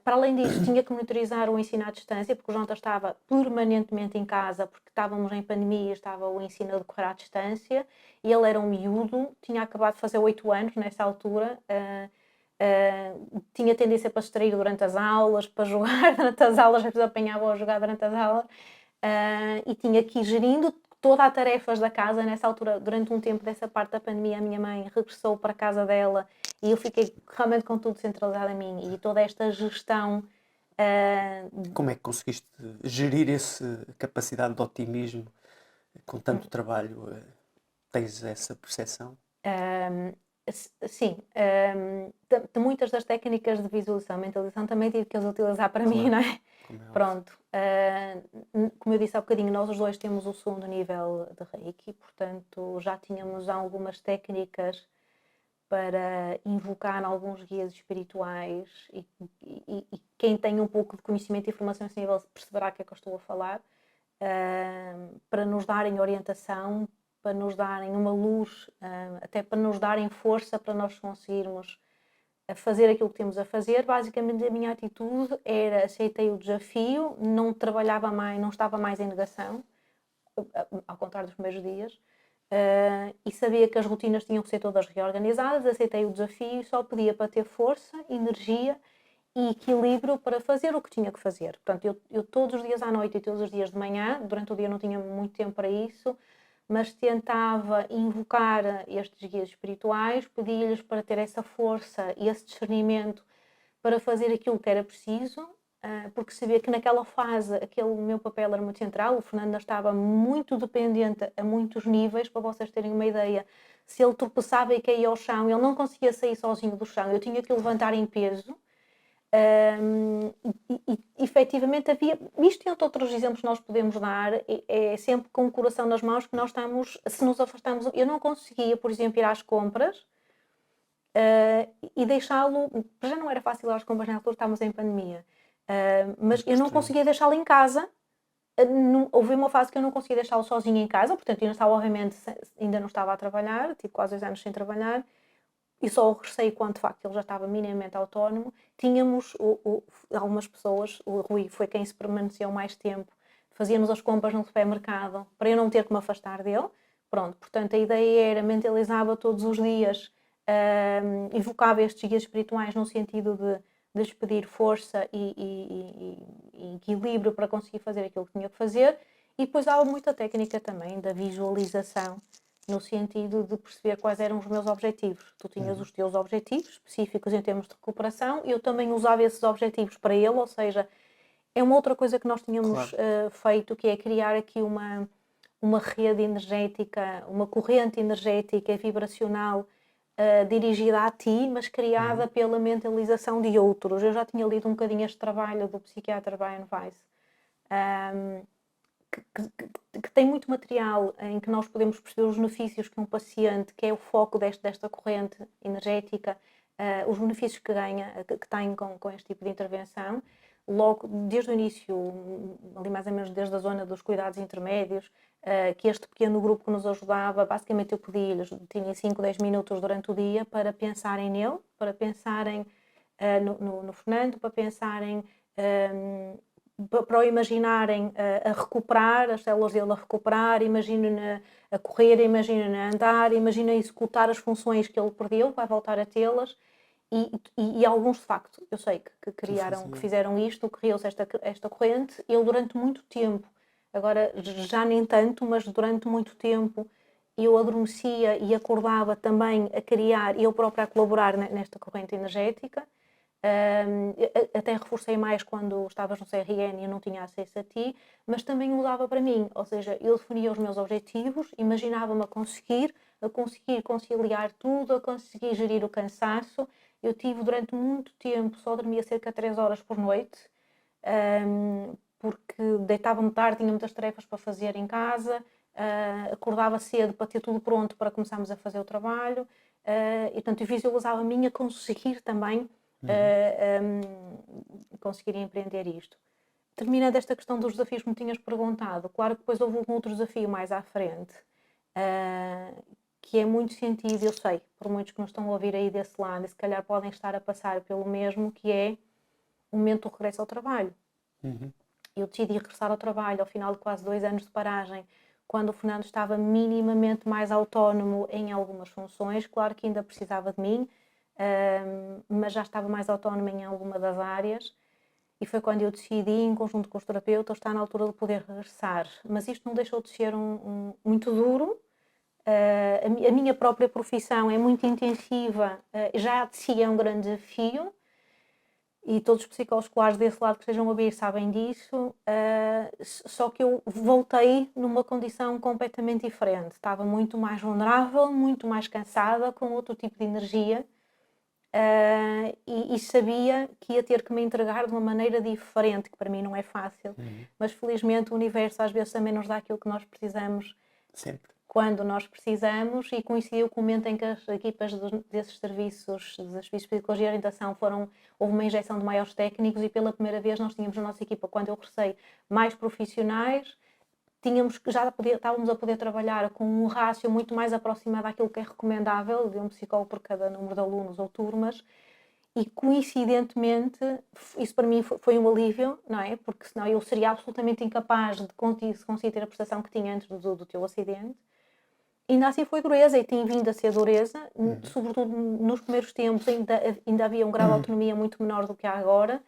Para além disso, tinha que monitorizar o ensino à distância, porque o Jontas estava permanentemente em casa, porque estávamos em pandemia, estava o ensino a decorrer à distância, e ele era um miúdo, tinha acabado de fazer 8 anos nessa altura, tinha tendência para se distrair durante as aulas, para jogar durante as aulas, às vezes apanhava a jogar durante as aulas, e tinha que ir gerindo todas as tarefas da casa. Nessa altura, durante um tempo dessa parte da pandemia, a minha mãe regressou para a casa dela e eu fiquei realmente com tudo centralizado em mim, e toda esta gestão... Como é que conseguiste gerir essa capacidade de otimismo com tanto trabalho? Tens essa percepção? Sim, de muitas das técnicas de visualização, mentalização, também tive que as utilizar para mim, não é? como é óbvio. Pronto, como eu disse há bocadinho, nós os dois temos o segundo nível de Reiki, portanto já tínhamos algumas técnicas para invocar alguns guias espirituais e quem tem um pouco de conhecimento e informação a esse nível perceberá o que é que eu estou a falar, para nos darem orientação, para nos darem uma luz, até para nos darem força para nós conseguirmos a fazer aquilo que temos a fazer. Basicamente a minha atitude era: aceitei o desafio, não trabalhava mais, não estava mais em negação, ao contrário dos primeiros dias, e sabia que as rotinas tinham que ser todas reorganizadas. Aceitei o desafio e só pedia para ter força, energia e equilíbrio para fazer o que tinha que fazer. Portanto, eu todos os dias à noite e todos os dias de manhã, durante o dia não tinha muito tempo para isso, mas tentava invocar estes guias espirituais, pedia-lhes para ter essa força e esse discernimento para fazer aquilo que era preciso, porque sabia que naquela fase aquele meu papel era muito central. O Fernando estava muito dependente a muitos níveis. Para vocês terem uma ideia, se ele tropeçava e caía ao chão, ele não conseguia sair sozinho do chão, eu tinha que o levantar em peso. Efetivamente havia, isto e outros exemplos que nós podemos dar, é sempre com o coração nas mãos que nós estamos, se nos afastamos. Eu não conseguia, por exemplo, ir às compras e deixá-lo, já não era fácil ir às compras na altura, estávamos em pandemia, mas eu não conseguia deixá-lo em casa. Houve uma fase que eu não conseguia deixá-lo sozinho em casa, portanto ainda estava, obviamente, ainda não estava a trabalhar, tive quase 2 anos sem trabalhar, e só o regressei quando de facto ele já estava minimamente autónomo. Tínhamos algumas pessoas, o Rui foi quem se permaneceu mais tempo, fazíamos as compras no supermercado para eu não ter que me afastar dele. Pronto, portanto a ideia era: mentalizava todos os dias, invocava estes guias espirituais no sentido de lhes pedir força e equilíbrio para conseguir fazer aquilo que tinha que fazer. E depois há muita técnica também da visualização, no sentido de perceber quais eram os meus objetivos. Tu tinhas os teus objetivos específicos em termos de recuperação, e eu também usava esses objetivos para ele. Ou seja, é uma outra coisa que nós tínhamos feito, que é criar aqui uma rede energética, uma corrente energética vibracional dirigida a ti, mas criada pela mentalização de outros. Eu já tinha lido um bocadinho este trabalho do psiquiatra Brian Weiss, que tem muito material em que nós podemos perceber os benefícios que um paciente, que é o foco desta corrente energética, os benefícios que ganha, que tem com este tipo de intervenção. Logo, desde o início, ali mais ou menos desde a zona dos cuidados intermédios, que este pequeno grupo que nos ajudava, basicamente eu pedi-lhes, tinha 5, 10 minutos durante o dia para pensarem nele, para pensarem no Fernando, para pensarem, para o imaginarem a recuperar, as células dele a recuperar. Imaginem-na a correr, imaginem-na a andar, imaginem a executar as funções que ele perdeu, vai voltar a tê-las. E alguns, de facto, eu sei que criaram, que fizeram isto, que criou-se esta corrente. Eu, durante muito tempo, agora já nem tanto, mas durante muito tempo, eu adormecia e acordava também a criar, eu própria a colaborar nesta corrente energética. Até reforcei mais quando estavas no CRN e eu não tinha acesso a ti, mas também o dava para mim. Ou seja, eu definia os meus objetivos, imaginava-me a conseguir conciliar tudo, a conseguir gerir o cansaço. Eu tive durante muito tempo, só dormia cerca de 3 horas por noite, porque deitava-me tarde, tinha muitas tarefas para fazer em casa, acordava cedo para ter tudo pronto para começarmos a fazer o trabalho, e portanto eu visualizava a mim a conseguir também conseguir empreender isto. Terminando esta questão dos desafios que me tinhas perguntado, claro que depois houve um outro desafio mais à frente, que é muito sentido, eu sei, por muitos que nos estão a ouvir aí desse lado, e se calhar podem estar a passar pelo mesmo, que é o momento do regresso ao trabalho. Eu decidi regressar ao trabalho ao final de quase 2 anos de paragem, quando o Fernando estava minimamente mais autónomo em algumas funções. Claro que ainda precisava de mim, mas já estava mais autónomo em alguma das áreas, e foi quando eu decidi, em conjunto com os terapeutas, está na altura de poder regressar. Mas isto não deixou de ser muito duro. A minha própria profissão é muito intensiva, já de si é um grande desafio, e todos os psicólogos escolares desse lado que estejam a ouvir sabem disso, só que eu voltei numa condição completamente diferente. Estava muito mais vulnerável, muito mais cansada, com outro tipo de energia. e sabia que ia ter que me entregar de uma maneira diferente, que para mim não é fácil, mas felizmente o universo às vezes também nos dá aquilo que nós precisamos Sempre. quando nós precisamos, e coincidiu com o momento em que as equipas desses serviços, dos serviços de psicologia e orientação, houve uma injeção de maiores técnicos, e pela primeira vez nós tínhamos na nossa equipa, quando eu regressei, mais profissionais. Estávamos a poder trabalhar com um rácio muito mais aproximado daquilo que é recomendável, de um psicólogo por cada número de alunos ou turmas, e coincidentemente isso para mim foi um alívio, não é? Porque senão eu seria absolutamente incapaz de conseguir ter a prestação que tinha antes do teu acidente. E ainda assim foi dureza, e tem vindo a ser dureza, sobretudo nos primeiros tempos ainda havia um grau de autonomia muito menor do que há agora,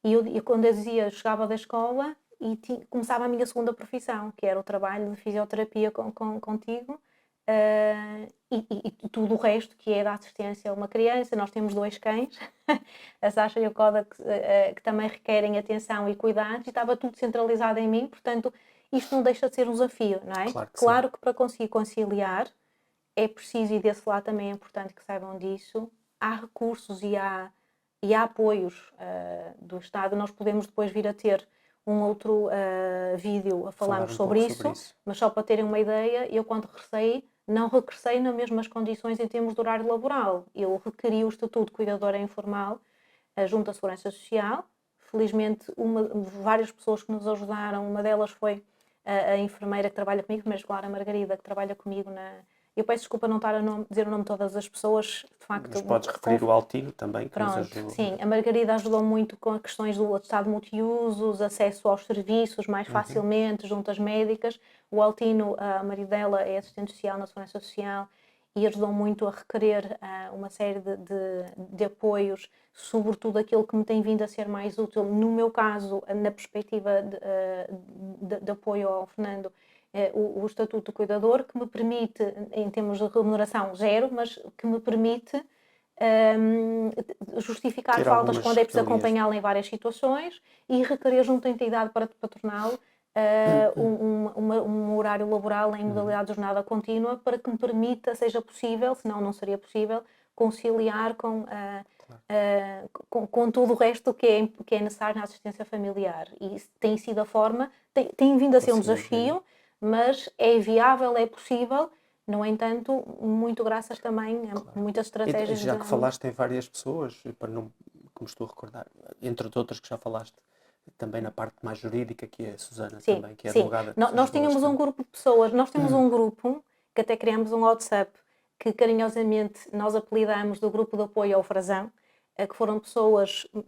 e eu quando eu dizia, chegava da escola e começava a minha segunda profissão, que era o trabalho de fisioterapia contigo, e tudo o resto, que é da assistência a uma criança. Nós temos 2 cães, a Sasha e o Koda, que também requerem atenção e cuidados, e estava tudo centralizado em mim, portanto isto não deixa de ser um desafio, não é? Claro que para conseguir conciliar é preciso, e desse lado também é importante que saibam disso, há recursos e há apoios do Estado. Nós podemos depois vir a ter um outro vídeo a falarmos sobre isso, mas só para terem uma ideia, eu quando regressei, não regressei nas mesmas condições em termos de horário laboral. Eu requeri o estatuto de cuidadora informal junto à Segurança Social. Felizmente, várias pessoas que nos ajudaram, uma delas foi a enfermeira que trabalha comigo, mas claro, a Margarida, que trabalha comigo Eu peço desculpa não estar a dizer o nome de todas as pessoas, de facto. Mas podes referir o Altino também, que nos ajudou. Sim, a Margarida ajudou muito com as questões do estado multiusos, acesso aos serviços mais facilmente, junto às médicas. O Altino, a marido dela, é assistente social na Segurança Social, e ajudou muito a requerer uma série de apoios, sobretudo aquilo que me tem vindo a ser mais útil, no meu caso, na perspectiva de apoio ao Fernando, o Estatuto do Cuidador, que me permite, em termos de remuneração, 0, mas que me permite justificar ter faltas quando é preciso regalias. acompanhá-lo em várias situações, e requerer junto à entidade patronal um horário laboral em modalidade de jornada contínua, para que me permita, seja possível, senão não seria possível, conciliar com todo o resto que é necessário na assistência familiar. E isso tem sido a forma, tem vindo a ser um desafio, mas é viável, é possível. No entanto, muito graças também a muitas estratégias. Já que falaste em várias pessoas, para não, como estou a recordar, entre outras que já falaste, também na parte mais jurídica, que é a Susana, também, que é advogada. Nós tínhamos um grupo de pessoas, nós temos um grupo, que até criamos um WhatsApp, que carinhosamente nós apelidamos do grupo de apoio ao Frazão, que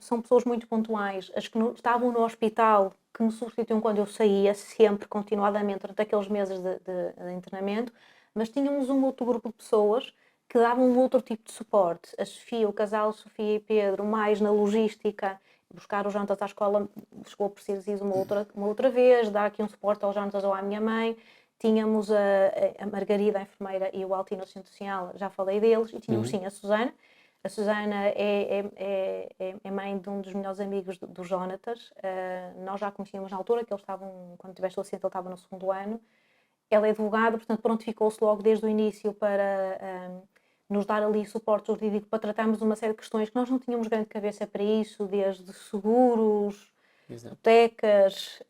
são pessoas muito pontuais, as que estavam no hospital, que me substituíam quando eu saía, sempre, continuadamente, durante aqueles meses de internamento, mas tínhamos um outro grupo de pessoas que davam um outro tipo de suporte. A Sofia, o casal Sofia e Pedro, mais na logística, buscar os jantas à escola, chegou a preciso uma outra vez, dar aqui um suporte aos jantas ou à minha mãe. Tínhamos a Margarida, a enfermeira, e o Altino, assistente social, já falei deles, e tínhamos sim a Susana. A Susana é mãe de um dos melhores amigos do Jonatas. Nós já conhecíamos na altura, que eles estavam, quando tiveste o acidente, ele estava no 2º ano. Ela é advogada, portanto prontificou-se logo desde o início para nos dar ali suporte jurídico, para tratarmos uma série de questões que nós não tínhamos grande cabeça para isso, desde seguros, hipotecas,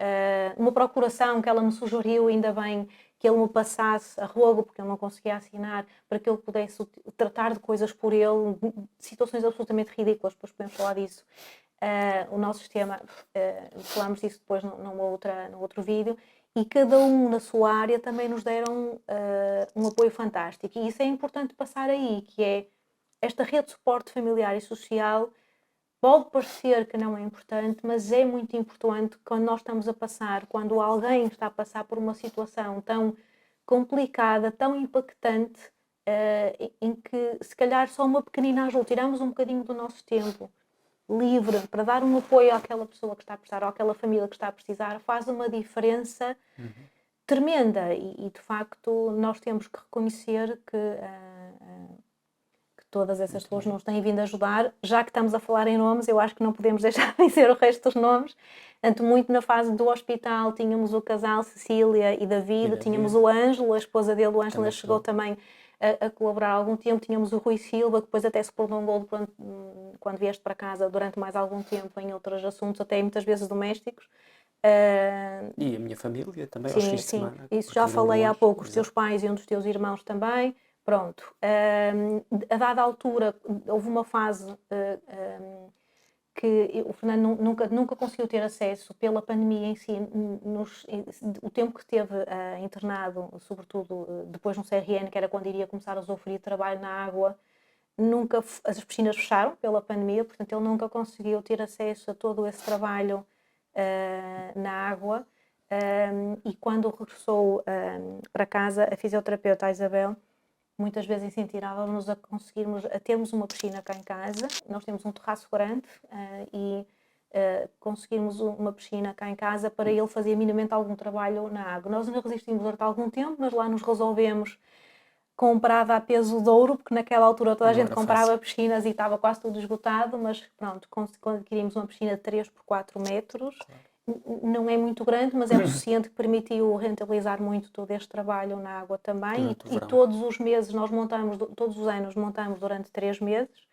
uma procuração que ela me sugeriu, ainda bem que ele me passasse a rogo, porque ele não conseguia assinar, para que ele pudesse tratar de coisas por ele, situações absolutamente ridículas, depois podemos falar disso. O nosso sistema, falámos disso depois num outro vídeo, e cada um na sua área também nos deram um apoio fantástico. E isso é importante passar aí, que é esta rede de suporte familiar e social. Pode parecer que não é importante, mas é muito importante quando nós estamos a passar, quando alguém está a passar por uma situação tão complicada, tão impactante, em que se calhar só uma pequenina ajuda, tiramos um bocadinho do nosso tempo livre para dar um apoio àquela pessoa que está a precisar, ou àquela família que está a precisar, faz uma diferença tremenda. E de facto nós temos que reconhecer que todas essas pessoas nos têm vindo a ajudar. Já que estamos a falar em nomes, eu acho que não podemos deixar de dizer o resto dos nomes. Tanto muito na fase do hospital, tínhamos o casal Cecília e David, tínhamos o Ângelo, a esposa dele, o Ângelo chegou também a colaborar há algum tempo. Tínhamos o Rui Silva, que depois até se prolongou quando vieste para casa durante mais algum tempo em outros assuntos, até muitas vezes domésticos. E a minha família também, aos fins Sim, de sim, semana, isso porque já andam falei há longe. pouco, os teus Exato. pais e um dos teus irmãos também. Pronto. A dada altura, houve uma fase que o Fernando nunca conseguiu ter acesso pela pandemia em si, o tempo que esteve internado, sobretudo depois no CRN, que era quando iria começar a usufruir de trabalho na água, as piscinas fecharam pela pandemia, portanto ele nunca conseguiu ter acesso a todo esse trabalho na água. E quando regressou para casa, a fisioterapeuta, a Isabel, muitas vezes incentivava-nos a termos uma piscina cá em casa. Nós temos um terraço grande e conseguirmos uma piscina cá em casa para ele fazer minimamente algum trabalho na água. Nós ainda resistimos durante algum tempo, mas lá nos resolvemos comprada a peso de ouro, porque naquela altura toda a Não gente era comprava fácil. piscinas e estava quase tudo esgotado, mas pronto, quando adquirimos uma piscina de 3 por 4 metros, Claro. não é muito grande, mas é o suficiente que permitiu rentabilizar muito todo este trabalho na água também. Durante o E verão. todos os meses nós montamos, todos os anos montamos durante 3 meses.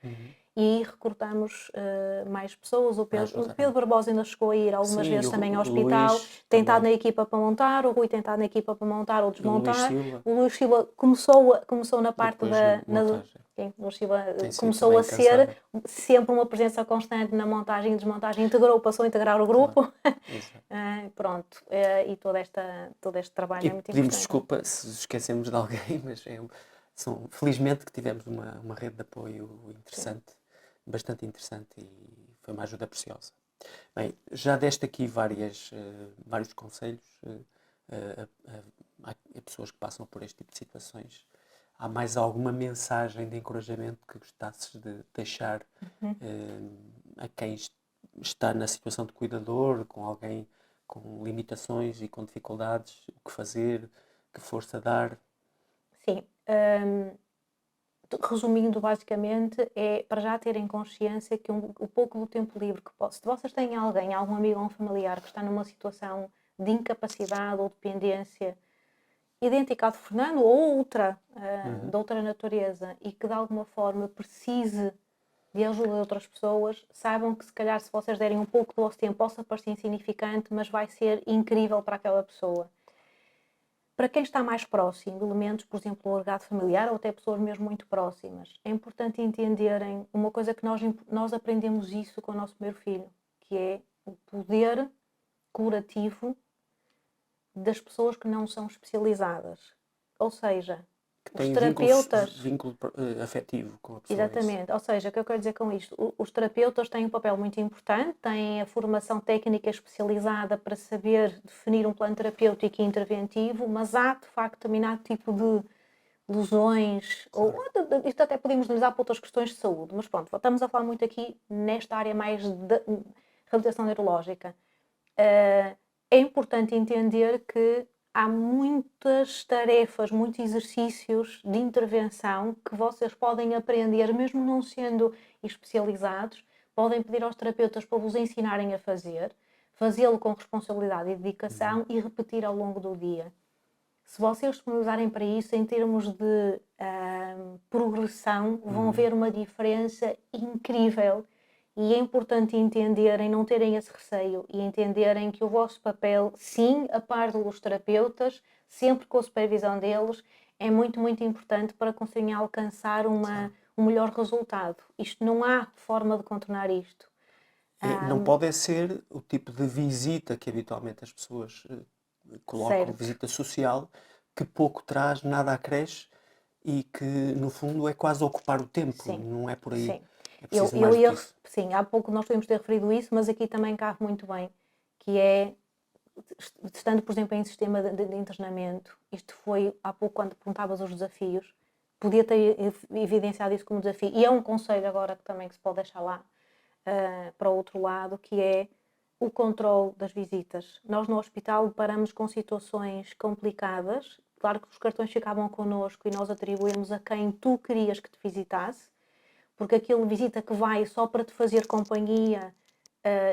E aí recrutamos mais pessoas. O Para Pedro, ajudar. o Pedro Barbosa ainda chegou a ir algumas Sim, vezes também ao o hospital, Luís tem estado também. na equipa para montar, o Rui tem estado na equipa para montar ou O Luís desmontar. Silva, O Luís Silva começou na parte depois na montagem. sim, o Luís Silva Tem sido começou também a ser incansável. sempre uma presença constante na montagem e desmontagem, passou a integrar o Claro. grupo. Exato. Pronto, e todo este trabalho E é muito pedimos importante. desculpa se esquecemos de alguém, mas felizmente que tivemos uma rede de apoio interessante, bastante interessante, e foi uma ajuda preciosa. Bem, já deste aqui vários conselhos a pessoas que passam por este tipo de situações. Há mais alguma mensagem de encorajamento que gostasses de deixar a quem está na situação de cuidador, com alguém com limitações e com dificuldades, o que fazer, que força dar? Sim. Resumindo, basicamente, é para já terem consciência que o pouco do tempo livre que se vocês têm algum amigo ou um familiar que está numa situação de incapacidade ou dependência idêntica ao de Fernando ou outra, de outra natureza, e que de alguma forma precise de ajuda de outras pessoas, saibam que se calhar se vocês derem um pouco do vosso tempo possa parecer insignificante, mas vai ser incrível para aquela pessoa. Para quem está mais próximo de elementos, por exemplo, o legado familiar ou até pessoas mesmo muito próximas, é importante entenderem uma coisa que nós aprendemos isso com o nosso primeiro filho, que é o poder curativo das pessoas que não são especializadas. Ou seja, Que os tem terapeutas... vínculo afetivo com a pessoa. Exatamente, ou seja, o que eu quero dizer com isto? Os terapeutas têm um papel muito importante, têm a formação técnica especializada para saber definir um plano terapêutico e interventivo, mas há de facto determinado tipo de lesões, Claro. ou isto até podemos analisar para outras questões de saúde, mas pronto, estamos a falar muito aqui nesta área mais de reabilitação neurológica. É importante entender que há muitas tarefas, muitos exercícios de intervenção que vocês podem aprender, mesmo não sendo especializados, podem pedir aos terapeutas para vos ensinarem a fazê-lo com responsabilidade e dedicação e repetir ao longo do dia. Se vocês disponibilizarem para isso, em termos de progressão, vão ver uma diferença incrível. E é importante entenderem, não terem esse receio e entenderem que o vosso papel, sim, a par dos terapeutas, sempre com a supervisão deles, é muito, muito importante para conseguirem alcançar um melhor resultado. Isto não há forma de contornar isto. Não pode ser o tipo de visita que habitualmente as pessoas colocam, Certo. visita social, que pouco traz, nada acresce e que, no fundo, é quase ocupar o tempo. Sim. Não é por aí. Sim. É preciso mais do que isso. Sim, há pouco nós podemos ter referido isso, mas aqui também cabe muito bem, que é, estando, por exemplo, em sistema de internamento, isto foi há pouco quando perguntavas os desafios, podia ter evidenciado isso como desafio. E é um conselho agora que também que se pode deixar lá para o outro lado, que é o controle das visitas. Nós no hospital paramos com situações complicadas. Claro que os cartões ficavam connosco e nós atribuímos a quem tu querias que te visitasse, porque aquele visita que vai só para te fazer companhia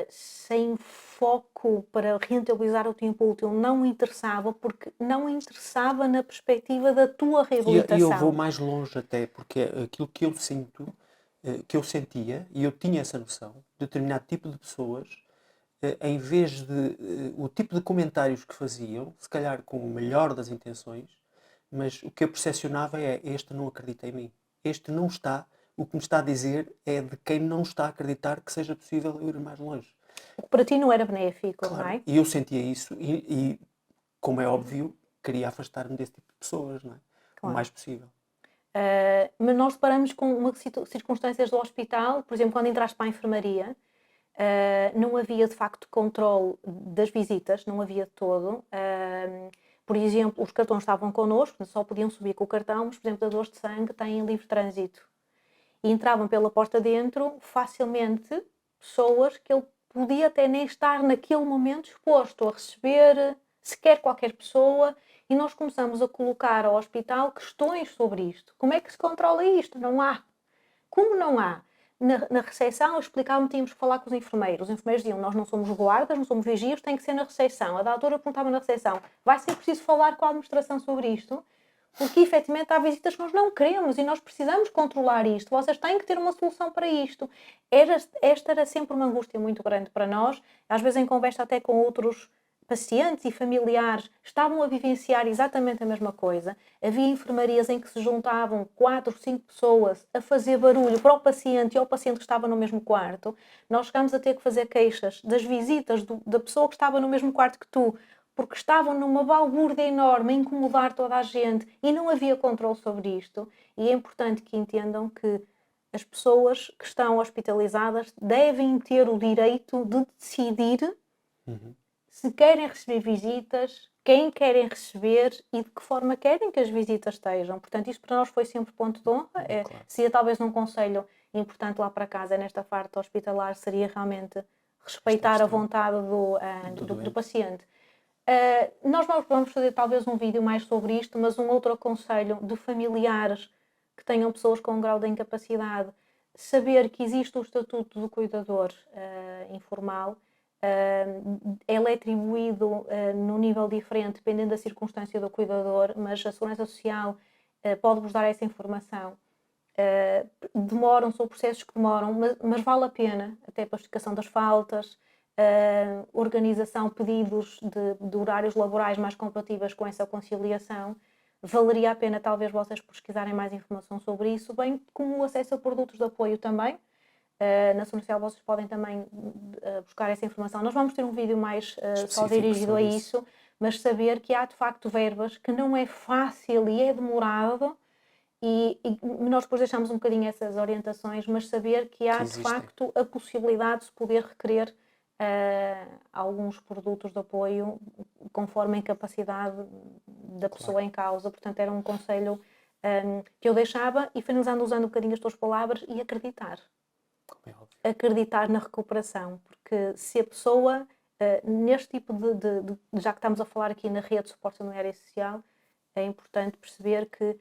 sem foco para rentabilizar o tempo útil, não interessava, porque não interessava na perspectiva da tua E eu vou reabilitação. mais longe até, porque aquilo que eu sinto, que eu sentia, e eu tinha essa noção, determinado tipo de pessoas, em vez de o tipo de comentários que faziam, se calhar com o melhor das intenções, mas o que eu percepcionava é: este não acredita em mim. Este não está, o que me está a dizer é de quem não está a acreditar que seja possível eu ir mais longe. O que para ti não era benéfico, não Claro, é? e eu sentia isso e, como é óbvio, queria afastar-me desse tipo de pessoas, não é? O Claro. mais possível. Mas nós deparamos com circunstâncias do hospital, por exemplo, quando entraste para a enfermaria, não havia de facto controle das visitas, não havia de todo. Por exemplo, os cartões estavam connosco, só podiam subir com o cartão, mas, por exemplo, dadores de sangue têm livre trânsito. E entravam pela porta dentro facilmente pessoas que ele podia até nem estar naquele momento exposto a receber sequer qualquer pessoa, e nós começamos a colocar ao hospital questões sobre isto. Como é que se controla isto? Não há. Como não há? Na recepção eu explicava-me que tínhamos que falar com os enfermeiros. Os enfermeiros diziam: nós não somos guardas, não somos vigias, tem que ser na recepção. A doutora perguntava na recepção: vai ser preciso falar com a administração sobre isto? Porque efetivamente há visitas que nós não queremos e nós precisamos controlar isto. Vocês têm que ter uma solução para isto. Esta era sempre uma angústia muito grande para nós. Às vezes, em conversa até com outros pacientes e familiares, estavam a vivenciar exatamente a mesma coisa. Havia enfermarias em que se juntavam 4, 5 pessoas a fazer barulho para o paciente e ao paciente que estava no mesmo quarto. Nós chegámos a ter que fazer queixas das visitas da pessoa que estava no mesmo quarto que tu, porque estavam numa balbúrdia enorme a incomodar toda a gente e não havia controle sobre isto. E é importante que entendam que as pessoas que estão hospitalizadas devem ter o direito de decidir se querem receber visitas, quem querem receber e de que forma querem que as visitas estejam. Portanto, isto para nós foi sempre ponto de honra. Claro. Seria talvez um conselho importante lá para casa, nesta parte hospitalar, seria realmente respeitar a vontade do paciente. Nós vamos fazer talvez um vídeo mais sobre isto, mas um outro aconselho de familiares que tenham pessoas com um grau de incapacidade, saber que existe o estatuto do cuidador informal. Ele é atribuído num nível diferente, dependendo da circunstância do cuidador, mas a Segurança Social pode-vos dar essa informação. Demoram, são processos que demoram, mas vale a pena, até para a explicação das faltas, organização, pedidos de horários laborais mais compatíveis com essa conciliação. Valeria a pena talvez vocês pesquisarem mais informação sobre isso, bem como o acesso a produtos de apoio também. Na Segurança Social vocês podem também buscar essa informação. Nós vamos ter um vídeo mais só dirigido a isso, mas saber que há de facto verbas que não é fácil e é demorado, e nós depois deixamos um bocadinho essas orientações, mas saber que há de facto a possibilidade de se poder requerer alguns produtos de apoio conforme a incapacidade da pessoa em causa. Portanto, era um conselho que eu deixava, e finalizando usando um bocadinho as tuas palavras, e acreditar. Acreditar na recuperação, porque se a pessoa, neste tipo já que estamos a falar aqui na rede de suporte familiar e social, é importante perceber que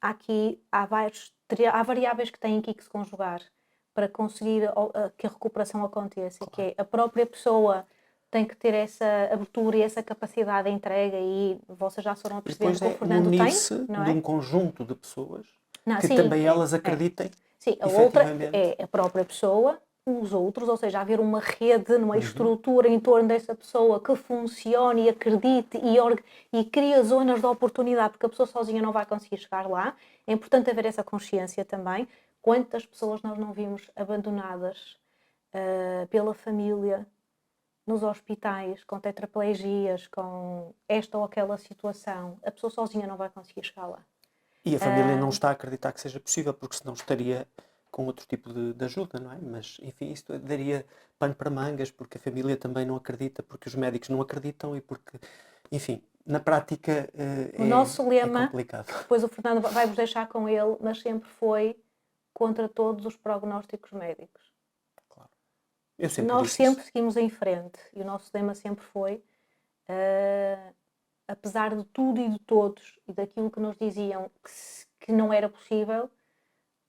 há variáveis que têm aqui que se conjugar para conseguir que a recuperação aconteça, que é a própria pessoa tem que ter essa abertura e essa capacidade de entrega, e vocês já foram percebendo que o Fernando tem, não é? De um conjunto de pessoas que também elas acreditem. Sim, a outra é a própria pessoa, os outros, ou seja, haver uma rede, uma estrutura em torno dessa pessoa que funcione e acredite e cria zonas de oportunidade, porque a pessoa sozinha não vai conseguir chegar lá. É importante haver essa consciência também. Quantas pessoas nós não vimos abandonadas pela família, nos hospitais, com tetraplegias, com esta ou aquela situação? A pessoa sozinha não vai conseguir chegar lá. E a família não está a acreditar que seja possível, porque senão estaria com outro tipo de ajuda, não é? Mas, enfim, isto daria pano para mangas, porque a família também não acredita, porque os médicos não acreditam e porque, enfim, na prática o nosso lema, é complicado. depois o Fernando vai-vos deixar com ele, mas sempre foi contra todos os prognósticos médicos. Claro. Eu sempre Nós disse sempre isso. seguimos em frente, e o nosso lema sempre foi, apesar de tudo e de todos, e daquilo que nos diziam que não era possível,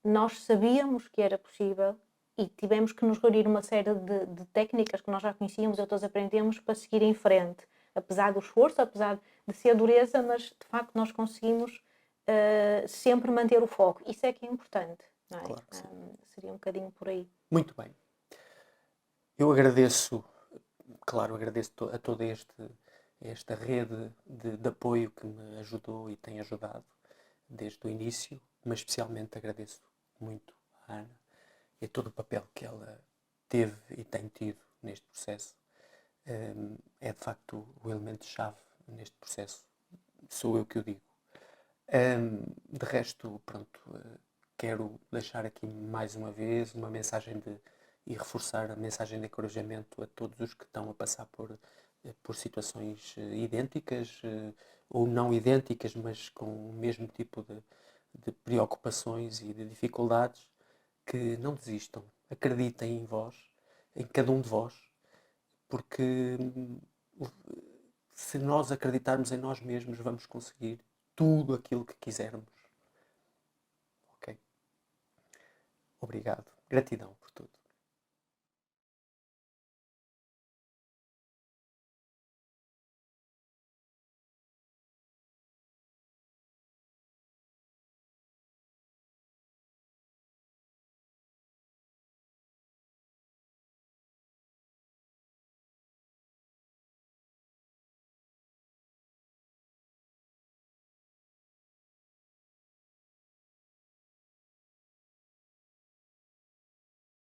nós sabíamos que era possível e tivemos que nos reunir uma série de técnicas que nós já conhecíamos e outras aprendemos para seguir em frente. Apesar do esforço, apesar de ser dureza, mas de facto nós conseguimos sempre manter o foco. Isso é que é importante, não é? Claro que sim. Seria um bocadinho por aí. Muito bem. Eu agradeço, claro, agradeço a toda esta rede de apoio que me ajudou e tem ajudado desde o início, mas especialmente agradeço muito à Ana e a todo o papel que ela teve e tem tido neste processo. É de facto o elemento-chave neste processo, sou eu que o digo. De resto, pronto, quero deixar aqui mais uma vez uma mensagem e reforçar a mensagem de encorajamento a todos os que estão a passar por situações idênticas ou não idênticas, mas com o mesmo tipo de preocupações e de dificuldades, que não desistam, acreditem em vós, em cada um de vós, porque se nós acreditarmos em nós mesmos, vamos conseguir tudo aquilo que quisermos. Ok? Obrigado. Gratidão.